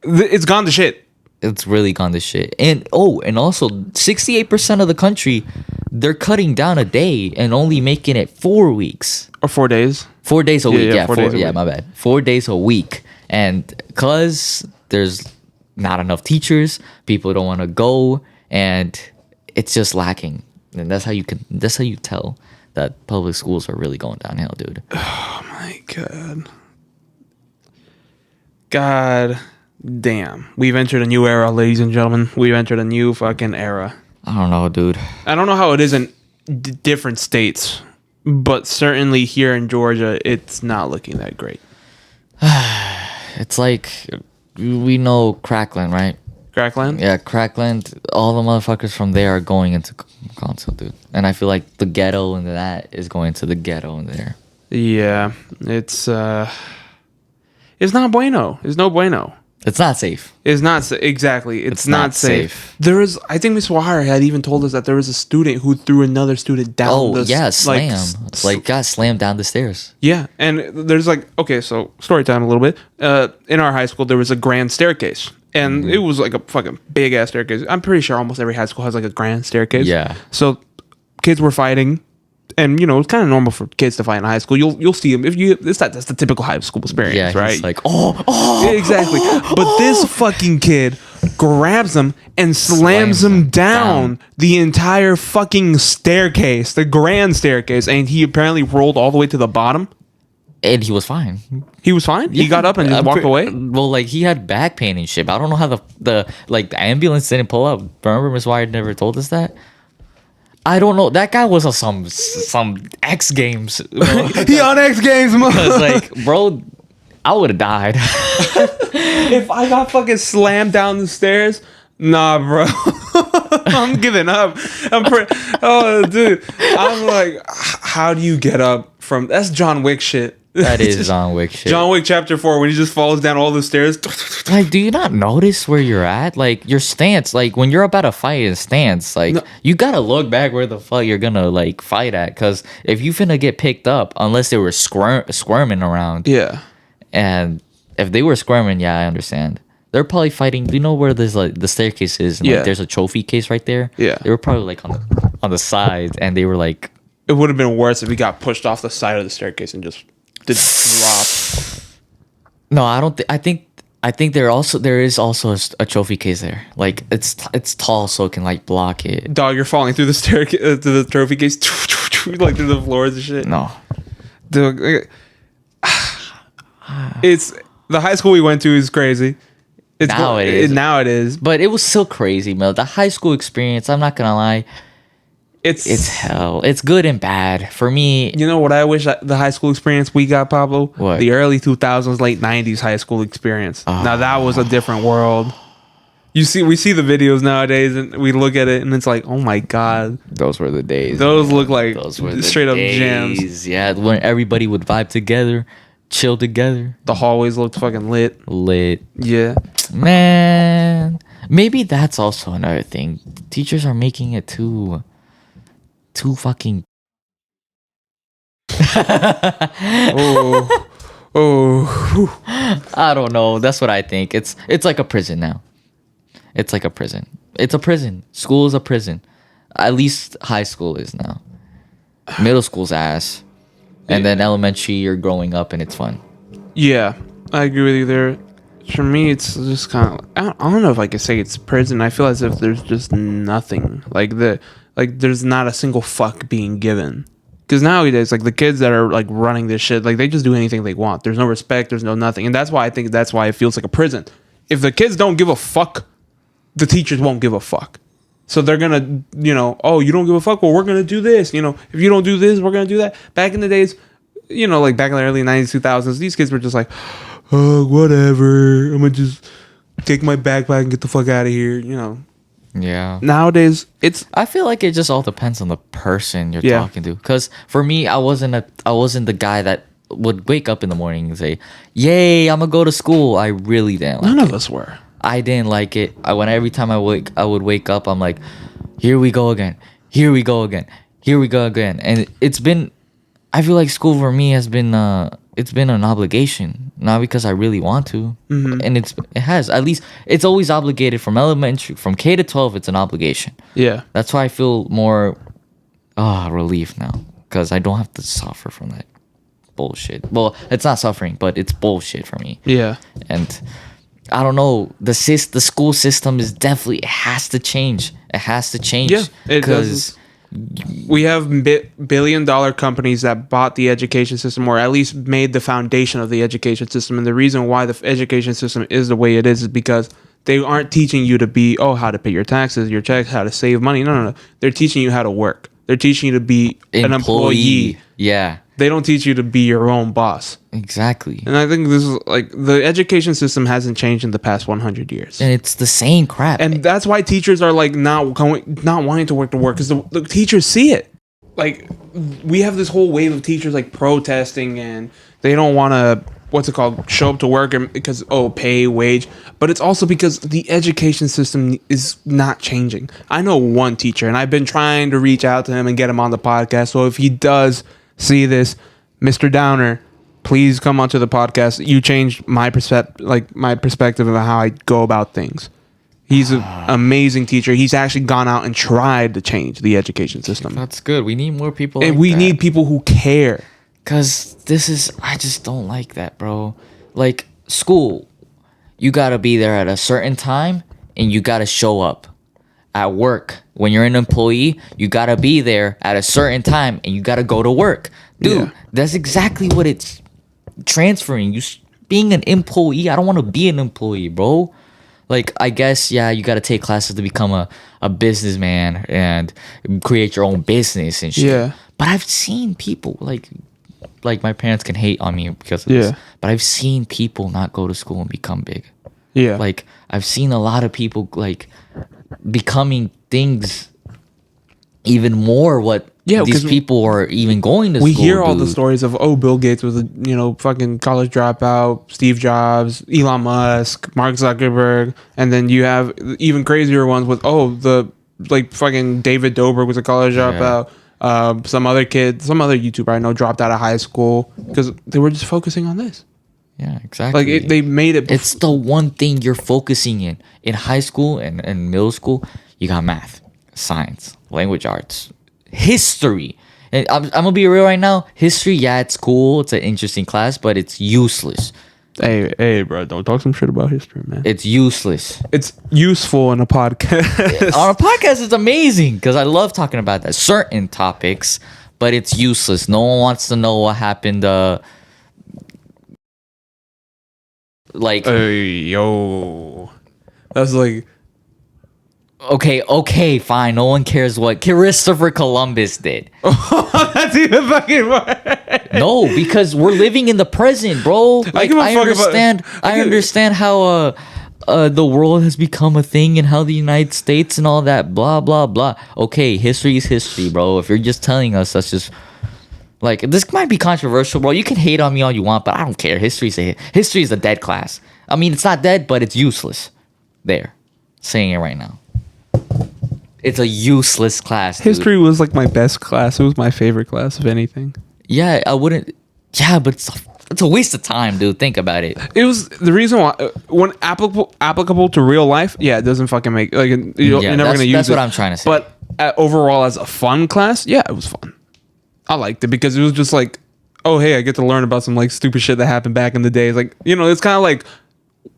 it's gone to shit. It's really gone to shit. And also 68% of the country, they're cutting down a day and only making it 4 weeks or 4 days. 4 days a week. 4 days a week. My bad. 4 days a week. And because there's not enough teachers, people don't want to go, and it's just lacking. And that's how you tell that public schools are really going downhill, dude. Oh my god. God damn. We've entered a new era, ladies and gentlemen. We've entered a new fucking era. I don't know, dude. I don't know how it is in different states, but certainly here in Georgia, it's not looking that great. It's like, we know Crackland, right? Crackland? Yeah, Crackland. All the motherfuckers from there are going into console, dude. And I feel like the ghetto and that is going to the ghetto in there. Yeah, it's not bueno. It's no bueno. It's not safe. It's not exactly. It's not safe. There is. I think Miss Wahar had even told us that there was a student who threw another student down. Oh yeah, got slammed down the stairs. Yeah, and there's like, okay, so story time a little bit. In our high school, there was a grand staircase, and it was like a fucking big ass staircase. I'm pretty sure almost every high school has like a grand staircase. Yeah. So kids were fighting. And it's kind of normal for kids to fight in high school. You'll see them that's the typical high school experience, right? He's like, yeah, exactly. But this fucking kid grabs him and slams him down the entire fucking staircase, the grand staircase, and he apparently rolled all the way to the bottom. And he was fine. He was fine. He got up and just walked away. Well, like he had back pain and shit. But I don't know how the ambulance didn't pull up. Remember, Miss Wire never told us that. I don't know. That guy was on some X Games. He on X Games, because like, bro, I would have died if I got fucking slammed down the stairs. Nah, bro. I'm giving up. Oh, dude. I'm like, how do you get up from? That's John Wick shit. That is John Wick shit. John Wick Chapter 4 when he just falls down all the stairs. Like, do you not notice where you're at? Like, your stance, like, when you're about to fight in stance, like, you gotta look back where the fuck you're gonna, like, fight at. Because if you finna get picked up, unless they were squirming around. Yeah. And if they were squirming, yeah, I understand. They're probably fighting. Do you know where there's, like, the staircase is? And, like, there's a trophy case right there? Yeah. They were probably, like, on the sides, and they were, like... It would have been worse if he got pushed off the side of the staircase and just... to drop. No, I don't. I think there is also a trophy case there. Like it's tall, so it can like block it. Dog, you're falling through the staircase to the trophy case, like through the floors and shit. No, it's the high school we went to is crazy. Now it is. But it was still crazy, man. The high school experience. I'm not gonna lie. It's hell. It's good and bad for me. You know what I wish the high school experience we got, Pablo? What? The early 2000s, late 90s high school experience. Now that was a different world. We see the videos nowadays and we look at it and it's like, oh my god, those were the days. Those look like straight up gems. Yeah, when everybody would vibe together, chill together. The hallways looked fucking lit. Yeah, man. Maybe that's also another thing. Teachers are making it too fucking I don't know. That's what I think. It's like a prison now. It's like a prison. It's a prison. School is a prison. At least high school is now. Middle school's ass. And then elementary, you're growing up and it's fun. Yeah, I agree with you there. For me, it's just kind of... I don't know if I could say it's prison. I feel as if there's just nothing. Like there's not a single fuck being given. Because nowadays, like the kids that are like running this shit, like they just do anything they want. There's no respect. There's no nothing. And that's why it feels like a prison. If the kids don't give a fuck, the teachers won't give a fuck. So they're gonna, oh, you don't give a fuck. Well, we're gonna do this. If you don't do this, we're gonna do that. Back in the days, like back in the early 90s, 2000s, these kids were just like, oh, whatever. I'm gonna just take my backpack and get the fuck out of here. Yeah. Nowadays, I feel like it just all depends on the person you're talking to. Because for me, I wasn't the guy that would wake up in the morning and say, "Yay, I'm gonna go to school." I really didn't. None of us were. I didn't like it. Every time I would wake up, I'm like, here we go again. Here we go again. Here we go again. And I feel like school for me has been it's been an obligation, not because I really want to. Mm-hmm. And it has, at least it's always obligated from K to 12. It's an obligation. Yeah. That's why I feel more relief now, because I don't have to suffer from that bullshit. Well, it's not suffering, but it's bullshit for me. Yeah. And I don't know. The school system is definitely, it has to change. It has to change. Yeah, it does. We have billion-dollar companies that bought the education system, or at least made the foundation of the education system. And the reason why the education system is the way it is because they aren't teaching you to how to pay your taxes, your checks, how to save money. No. They're teaching you how to work. They're teaching you to be an employee. Yeah. They don't teach you to be your own boss. Exactly. And I think this is like the education system hasn't changed in the past 100 years. And it's the same crap. And that's why teachers are like not wanting to work because the teachers see it. Like we have this whole wave of teachers like protesting and they don't want to show up to work because pay, wage, but it's also because the education system is not changing. I know one teacher and I've been trying to reach out to him and get him on the podcast. So if he does see this, Mr. Downer, please come onto the podcast. You changed my perspective of how I go about things. He's an amazing teacher. He's actually gone out and tried to change the education system. That's good. We need more people and we need people who care. Because I just don't like that, bro. Like, school, you got to be there at a certain time and you got to show up. At work, when you're an employee, you got to be there at a certain time and you got to go to work. Dude, That's exactly what it's transferring. You being an employee, I don't want to be an employee, bro. Like, I guess, you got to take classes to become a businessman and create your own business and shit. Yeah. But I've seen people, like my parents can hate on me because of this, but I've seen people not go to school and become big. Yeah. Like, I've seen a lot of people, like, becoming things even more what these people are even going to school. We hear all the stories of Bill Gates was a fucking college dropout, Steve Jobs, Elon Musk, Mark Zuckerberg, and then you have even crazier ones with fucking David Dobrik was a college dropout. Some other YouTuber I know dropped out of high school because they were just focusing on this. Yeah, exactly. Like they made it. It's the one thing you're focusing in. In high school and middle school, you got math, science, language arts, history. And I'm gonna be real right now. History, it's cool. It's an interesting class, but it's useless. Hey, bro, don't talk some shit about history, man. It's useless. It's useful in a podcast. On a podcast, it's amazing because I love talking about that certain topics, but it's useless. No one wants to know what happened. That's like, okay, fine. No one cares what Christopher Columbus did. That's even fucking worse. No, because we're living in the present, bro. Like, I understand how the world has become a thing and how the United States and all that, blah blah blah. Okay, history is history, bro. If you're just telling us, that's just. Like, this might be controversial, bro. You can hate on me all you want, but I don't care. History is a dead class. I mean, it's not dead, but it's useless. There. Saying it right now. It's a useless class, dude. History was like my best class. It was my favorite class of anything. Yeah, I wouldn't... Yeah, but it's a waste of time, dude. Think about it. It was the reason why... When applicable to real life, it doesn't fucking make... Like, you're never going to use it. That's what I'm trying to say. But overall, as a fun class, it was fun. I liked it because it was just like, oh, hey, I get to learn about some like stupid shit that happened back in the day. Like, it's kind of like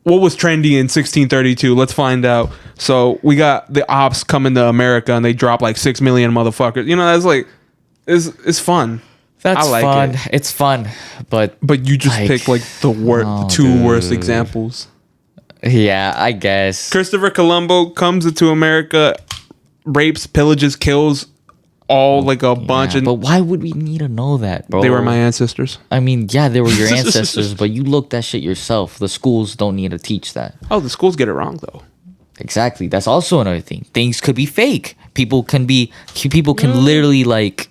what was trendy in 1632. Let's find out. So we got the ops coming to America and they drop like 6 million motherfuckers. That's like, it's fun. That's fun. It's fun, but you just pick like the two worst examples. Yeah, I guess. Christopher Columbo comes into America, rapes, pillages, kills, all like a bunch. But why would we need to know that, bro? They were my ancestors. I mean, yeah, they were your ancestors, but you looked that shit yourself. The schools don't need to teach that. Oh, the schools get it wrong though. Exactly. That's also another thing. Things could be fake. People can literally like,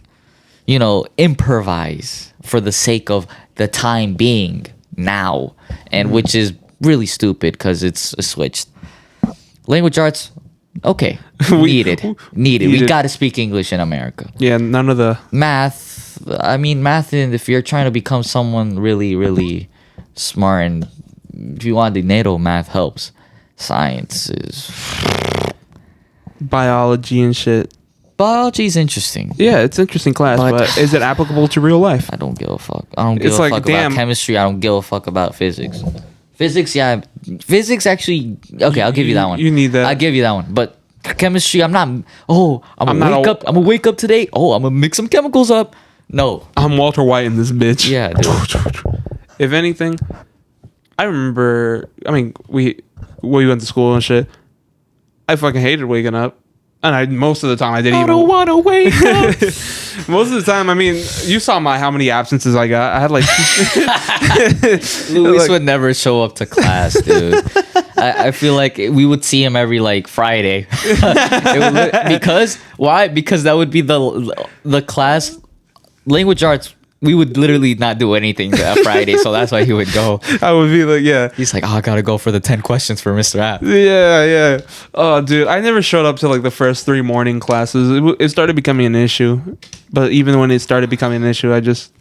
improvise for the sake of the time being now, and which is really stupid because it's switched. Language arts, okay, needed. We got to speak English in America. Yeah, none of the math. I mean, math. And if you're trying to become someone really, really smart, and if you want dinero, math helps. Science is biology and shit. Biology is interesting. Yeah, it's an interesting class, but is it applicable to real life? I don't give a fuck. I don't give a fuck about chemistry. I don't give a fuck about physics. Physics, yeah. Physics actually, okay, I'll give you that one. You need that. I'll give you that one. But chemistry, I'm gonna wake up today. Oh, I'm gonna mix some chemicals up. No. I'm Walter White in this bitch. Yeah, dude. If anything, I remember, we went to school and shit. I fucking hated waking up. And most of the time I didn't even. I don't want to wake up. Most of the time, you saw how many absences I got. I had like. Luis would never show up to class, dude. I feel like we would see him every like Friday. Why? Because that would be the class. Language arts. We would literally not do anything that Friday, so that's why he would go. I would be like, yeah. He's like, I gotta go for the 10 questions for Mr. App. Yeah. Oh, dude, I never showed up to like the first 3 morning classes. It started becoming an issue, but even when it started becoming an issue, I just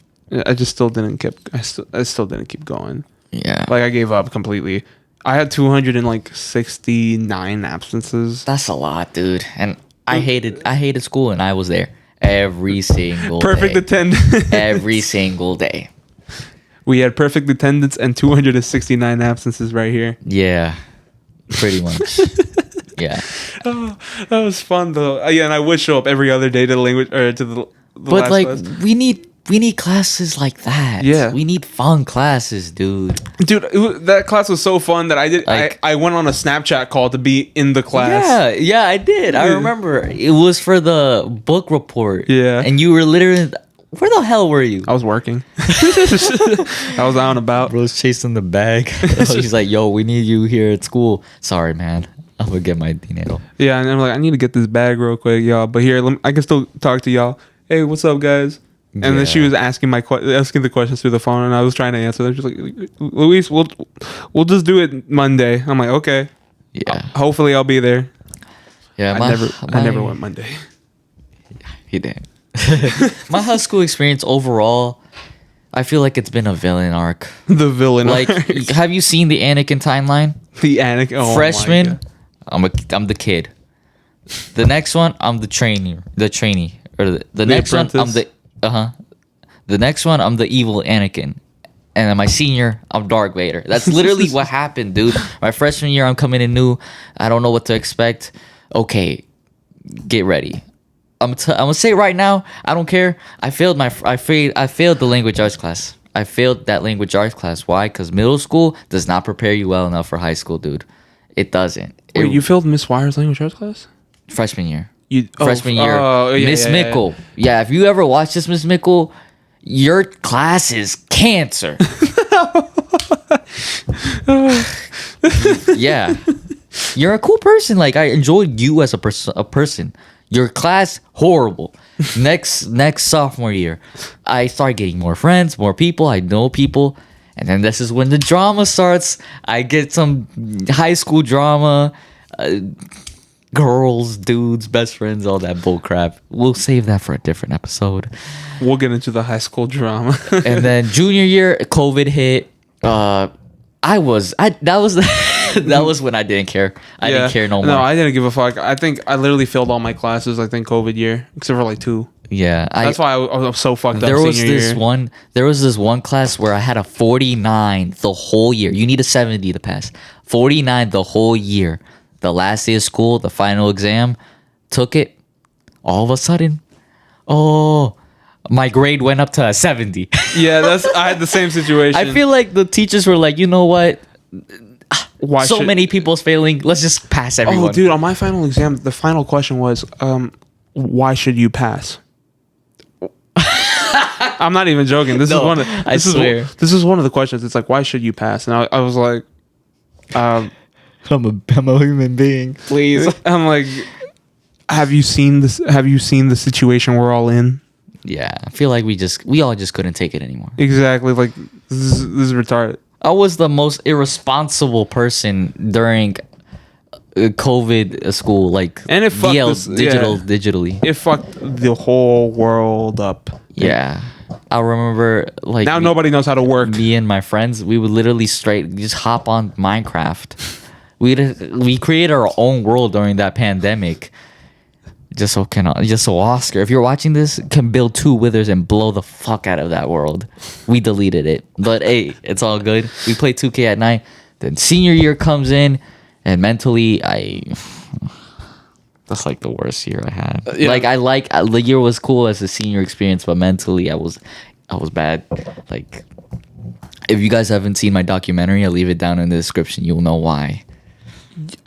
still didn't keep going. Yeah, like I gave up completely. I had 269 absences. That's a lot, dude. And I hated school, and I was there. Every single perfect day. Attendance. Every single day. We had perfect attendance and 269 absences right here. Yeah, pretty much. Yeah. Oh, that was fun though. Yeah, and I would show up every other day to the language or to the but like class. we need classes like that. Yeah, we need fun classes, dude. Dude, that class was so fun that I went on a Snapchat call to be in the class. Yeah, I did. I remember it was for the book report. Yeah, and you were literally. Where the hell were you? I was working. I was out and about. Bro's chasing the bag. She's like, "Yo, we need you here at school." Sorry, man. I'm gonna get my dinero. Yeah, and I'm like, I need to get this bag real quick, y'all. But here, I can still talk to y'all. Hey, what's up, guys? And then she was asking the questions through the phone, and I was trying to answer them. She's like, "Luis, we'll just do it Monday." I'm like, "Okay." Yeah. Hopefully, I'll be there. Yeah, I never went Monday. He didn't. My high school experience overall, I feel like it's been a villain arc. The villain arc. Have you seen the Anakin timeline? The Anakin. Oh, freshman, I'm the kid. The next one, I'm the trainee. Or the next apprentice. One, I'm the The next one, I'm the evil Anakin. And then my senior, I'm Darth Vader. That's literally what happened, dude. My freshman year, I'm coming in new. I don't know what to expect. Okay, get ready. I'm gonna say right now, I don't care. I failed the language arts class. I failed that language arts class. Why? Because middle school does not prepare you well enough for high school, dude. It doesn't. Wait, you failed Miss Wire's language arts class? Freshman year. Freshman year. Miss Mickle. Yeah, if you ever watch this, Miss Mickle, your class is cancer. Yeah. You're a cool person. Like, I enjoyed you as a person. Your class, horrible. Next sophomore year, I start getting more friends, more people. I know people. And then this is when the drama starts. I get some high school drama. Girls, dudes, best friends, all that bull crap. We'll save that for a different episode. We'll get into the high school drama. And then junior year, COVID hit. That was when I didn't care. I didn't care no more. No, I didn't give a fuck. I think I literally failed all my classes. I think COVID year, except for like 2. Yeah, that's why I was so fucked up. There was this one class where I had a 49 the whole year. You need a 70 to pass. 49 the whole year. The last day of school, the final exam, took it. All of a sudden, my grade went up to a 70. Yeah, I had the same situation. I feel like the teachers were like, you know what? Many people's failing. Let's just pass everyone. Oh, dude, on my final exam, the final question was, why should you pass? I'm not even joking. This is one of the questions. It's like, why should you pass? And I was like, I'm a human being. Please. I'm like, have you seen this? Have you seen the situation we're all in? Yeah, I feel like we all just couldn't take it anymore. Exactly. Like, this is retarded. I was the most irresponsible person during COVID school. Like, and it fucked digitally. It fucked the whole world up. Yeah. I remember, like, now nobody knows how to work. Me and my friends, we would literally just hop on Minecraft. We created our own world during that pandemic. Just so Oscar, if you're watching this, can build 2 withers and blow the fuck out of that world. We deleted it, but hey, it's all good. We play 2K at night. Then senior year comes in, and mentally, that's like the worst year I had. The year was cool as a senior experience, but mentally, I was bad. Like, if you guys haven't seen my documentary, I'll leave it down in the description. You'll know why.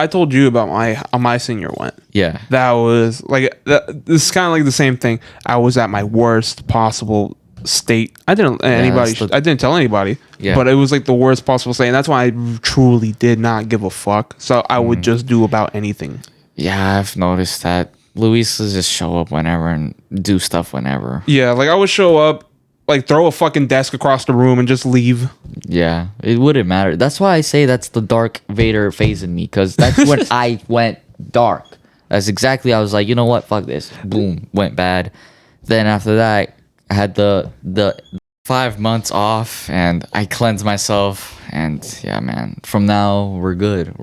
I told you about my senior one. Yeah, that was like this is kind of like the same thing. I was at my worst possible state. I didn't tell anybody. Yeah. But it was like the worst possible state, and that's why I truly did not give a fuck. So I would just do about anything. Yeah, I've noticed that. Luis will just show up whenever and do stuff whenever. Yeah, like I would show up, like throw a fucking desk across the room and just leave. Yeah, it wouldn't matter. That's why I say that's the Dark Vader phase in me, because that's when I went dark. That's exactly, I was like, you know what, fuck this. Boom, went bad. Then after that, I had the 5 months off, and I cleansed myself, and yeah, man, from now, we're good.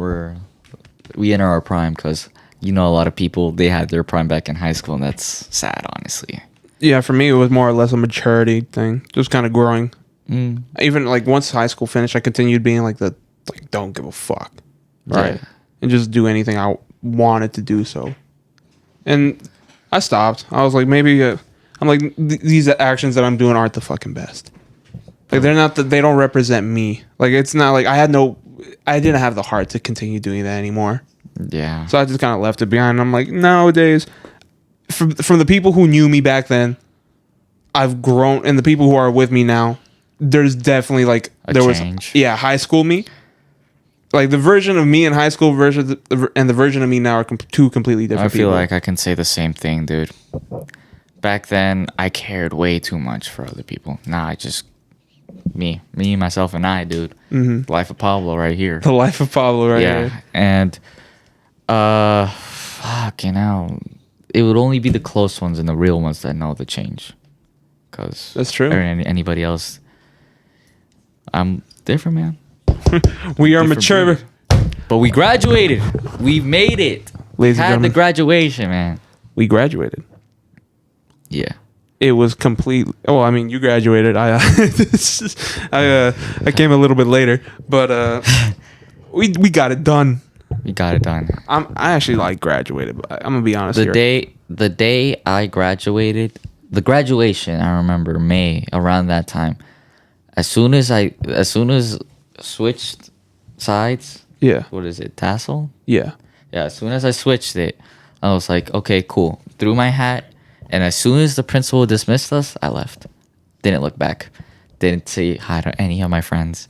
We enter our prime, because, you know, a lot of people, they had their prime back in high school, and that's sad, honestly. Yeah, for me, it was more or less a maturity thing. Just kind of growing. Even like once high school finished, I continued being like don't give a fuck, right? Yeah. And just do anything I wanted to do. So, and I stopped. I was like, maybe I'm like these actions that I'm doing aren't the fucking best. Like they don't represent me. Like it's not like I didn't have the heart to continue doing that anymore. Yeah. So I just kind of left it behind. I'm like, nowadays, from the people who knew me back then, I've grown, and the people who are with me now, there's definitely like change. High school me, like the version of me in high school and the version of me now are two completely different. I feel people. like I can say the same thing, dude. Back then, I cared way too much for other people. Now I just me, myself, and I, dude. Mm-hmm. Life of Pablo right here. The life of Pablo right here. Yeah, and fucking hell, it would only be the close ones and the real ones that know the change. Cause that's true. Or anybody else, I'm different, man. We are mature, but we graduated. We made it. Ladies and gentlemen, the graduation, man. We graduated. Yeah. It was complete. Oh, I mean, you graduated. I came a little bit later, but we got it done. We got it done. I actually like graduated, but I'm gonna be honest. The day I graduated, the graduation, I remember May, around that time. As soon as switched sides. Yeah. What is it? Tassel? Yeah. Yeah. As soon as I switched it, I was like, okay, cool. Threw my hat. And as soon as the principal dismissed us, I left. Didn't look back. Didn't say hi to any of my friends.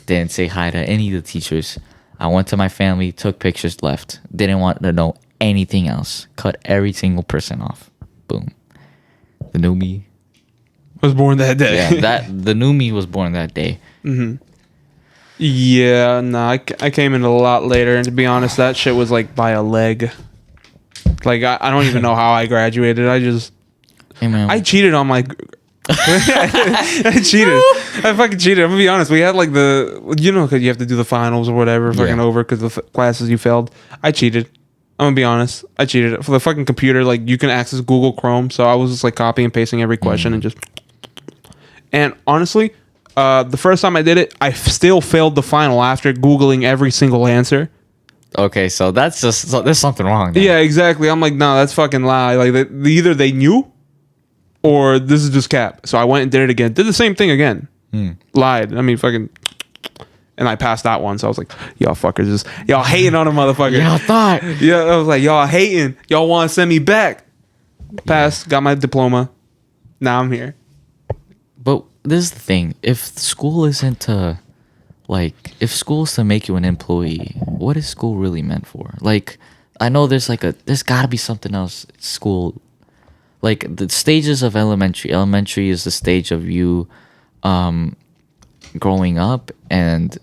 Didn't say hi to any of the teachers. I went to my family, took pictures, left. Didn't want to know anything else. Cut every single person off. Boom. The new me was born that day. Yeah, the new me was born that day. Mm-hmm. Yeah, no, I came in a lot later, and to be honest, that shit was like by a leg. Like I don't even know how I graduated. I cheated on my. I cheated. I fucking cheated. I'm gonna be honest. We had like because you have to do the finals or whatever, fucking over because the classes you failed. I cheated. I'm gonna be honest. I cheated for the fucking computer. Like you can access Google Chrome, so I was just like copying and pasting every question and just. And honestly, the first time I did it, I still failed the final after Googling every single answer. Okay, so there's something wrong there. Yeah, exactly. I'm like, no, that's fucking lie. Like either they knew, or this is just cap. So I went and did it again. Did the same thing again. Lied. I mean, fucking. and I passed that one. So I was like, y'all fuckers, y'all hating on a motherfucker. Y'all thought. Yeah, I was like, y'all hating. Y'all want to send me back. Passed, got my diploma. Now I'm here. But this is the thing. If school isn't to, like, if school's to make you an employee, what is school really meant for? Like, I know there's gotta be something else. School, like the stages of elementary. Elementary is the stage of you, growing up, and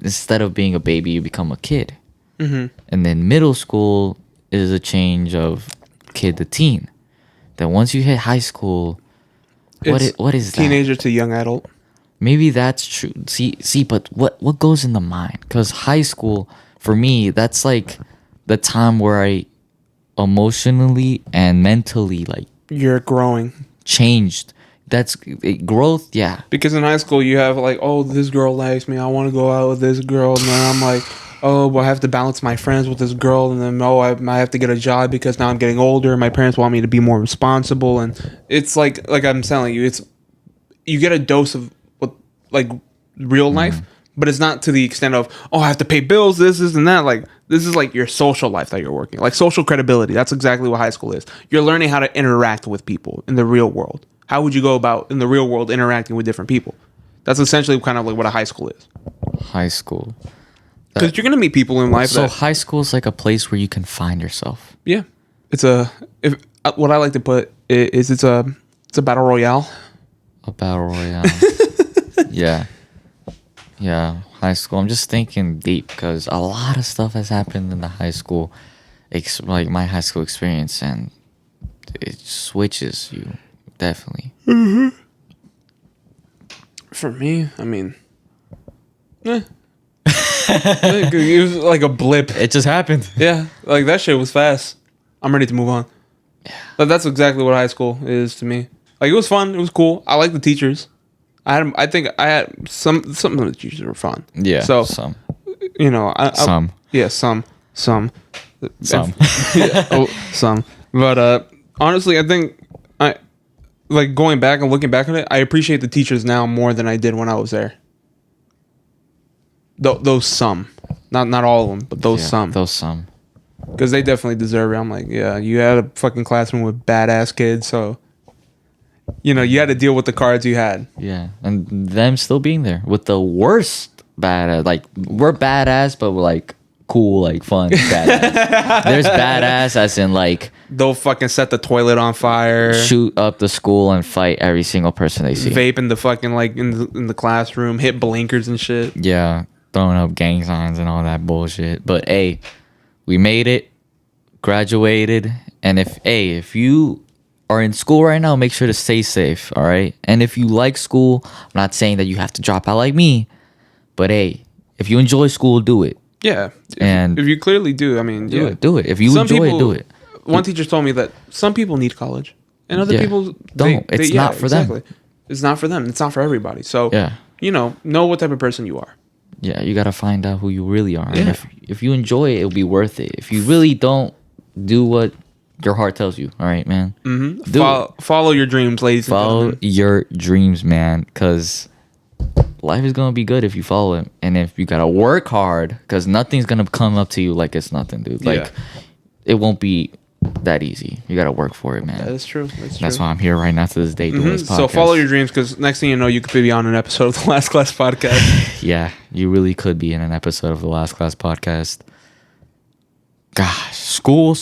instead of being a baby, you become a kid. Mm-hmm. And then middle school is a change of kid to teen. Then once you hit high school, what is that? Teenager to young adult. Maybe that's true. See, but what goes in the mind? Because high school, for me, that's like the time where I emotionally and mentally you're growing, changed. That's growth, yeah. Because in high school you have like, oh, this girl likes me, I want to go out with this girl, and then I'm like, oh, well, I have to balance my friends with this girl, and then I have to get a job because now I'm getting older. My parents want me to be more responsible, and it's like I'm telling you, you get a dose of like real life, but it's not to the extent of, oh, I have to pay bills, this and that. Like, this is like your social life that you're working, like social credibility. That's exactly what high school is. You're learning how to interact with people in the real world. How would you go about in the real world interacting with different people? That's essentially kind of like what a high school is. High school. Because you're going to meet people in life. So high school is like a place where you can find yourself. Yeah. What I like to put is it's a battle royale. A battle royale. Yeah. Yeah. High school. I'm just thinking deep because a lot of stuff has happened in the high school, like my high school experience, and it switches you. Definitely. Mm-hmm. For me, I mean, it was like a blip. It just happened. Yeah, like that shit was fast. I'm ready to move on. Yeah, but that's exactly what high school is to me. Like, it was fun. It was cool. I like the teachers. I think I had some of the teachers were fun. Yeah. So some. You know, some. Yeah, some. Some. Yeah, some. But honestly, I think like going back and looking back on it, I appreciate the teachers now more than I did when I was there. Those some, not all of them, but those some. Those some. Because they definitely deserve it. I'm like, yeah, you had a fucking classroom with badass kids, so you know you had to deal with the cards you had. Yeah, and them still being there with the worst badass. Like, we're badass, but we're like cool, like fun badass. There's badass as in like they'll fucking set the toilet on fire, shoot up the school, and fight every single person they see. Vape in the fucking like in the classroom, hit blinkers and shit. Yeah, throwing up gang signs and all that bullshit. But hey, we made it, graduated, and if you are in school right now, make sure to stay safe. All right, and if you like school, I'm not saying that you have to drop out like me, but hey, if you enjoy school, do it. Yeah, and if you clearly do, I mean, do it. If you enjoy it, do it. One teacher told me that some people need college, and other people don't. It's not for them. It's not for them. It's not for everybody. So you know what type of person you are. Yeah, you gotta find out who you really are. Yeah. And if you enjoy it, it'll be worth it. If you really don't, do what your heart tells you. All right, man. Mm-hmm. Follow your dreams, ladies. Follow your dreams, man. Because life is gonna be good if you follow it, and if you gotta work hard, because nothing's gonna come up to you like it's nothing, dude. Like it won't be that easy. You gotta work for it, man. That is true. That's why I'm here right now to this day doing this podcast. So follow your dreams, because next thing you know, you could be on an episode of the Last Class Podcast. Yeah, you really could be in an episode of the Last Class Podcast. Gosh, school.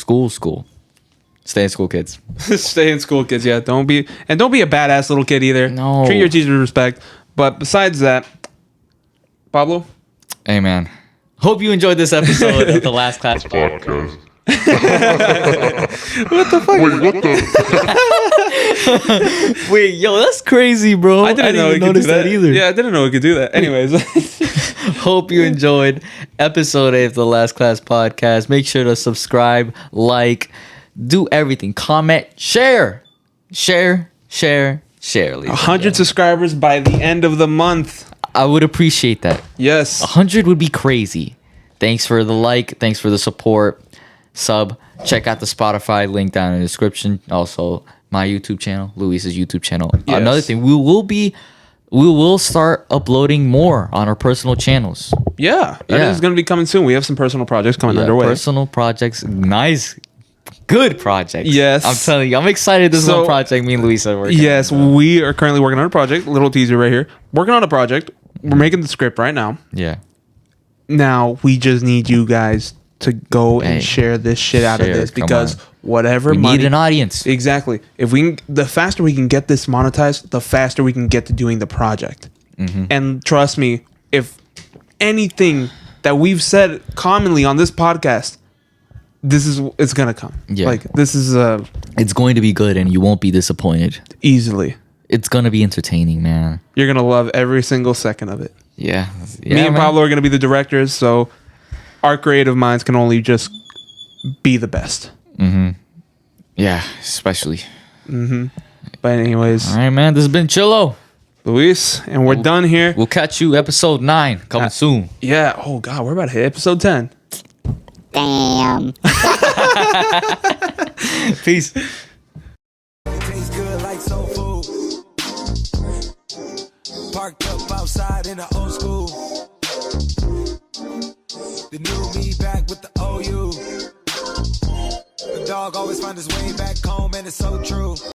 Stay in school, kids. Stay in school, kids. Yeah, don't be a badass little kid either. No, treat your teachers with respect. But besides that, Pablo? Hey, man. Hope you enjoyed this episode of the Last Class Podcast. What the fuck? Wait, yo, that's crazy, bro. I didn't know notice that either. Yeah, I didn't know it could do that. Anyways. Hope you enjoyed episode 8 of the Last Class Podcast. Make sure to subscribe, like, do everything. Comment, share. 100 subscribers by the end of the month. I would appreciate that. Yes. 100 would be crazy. Thanks for the like. Thanks for the support. Sub. Check out the Spotify link down in the description. Also, my YouTube channel, Luis's YouTube channel. Yes. Another thing, we will be we will start uploading more on our personal channels. Yeah, that is going to be coming soon. We have some personal projects coming underway. Personal projects, nice, good projects. Yes, I'm telling you, I'm excited. This one project me and Luis are working. Yes, we are currently working on a project. Little teaser right here. Working on a project. We're making the script right now. Yeah. Now we just need you guys to go and share this shit out of this, because whatever we need an audience. Exactly. If we the faster we can get this monetized, the faster we can get to doing the project. And trust me, if anything that we've said commonly on this podcast, it's gonna come. Yeah. Like this is it's going to be good, and you won't be disappointed easily. It's gonna be entertaining, man. You're gonna love every single second of it. Yeah. Me and Pablo are gonna be the directors, so our creative minds can only just be the best. Yeah, especially. But anyways, all right, man. This has been Chillo, Luis, and we're done here. We'll catch you episode 9 coming soon. Yeah. Oh God, we're about to hit episode 10. Damn. Peace. Tastes good like soul food. Parked up outside in the old school. The new me back with the OU. The dog always find his way back home, and it's so true.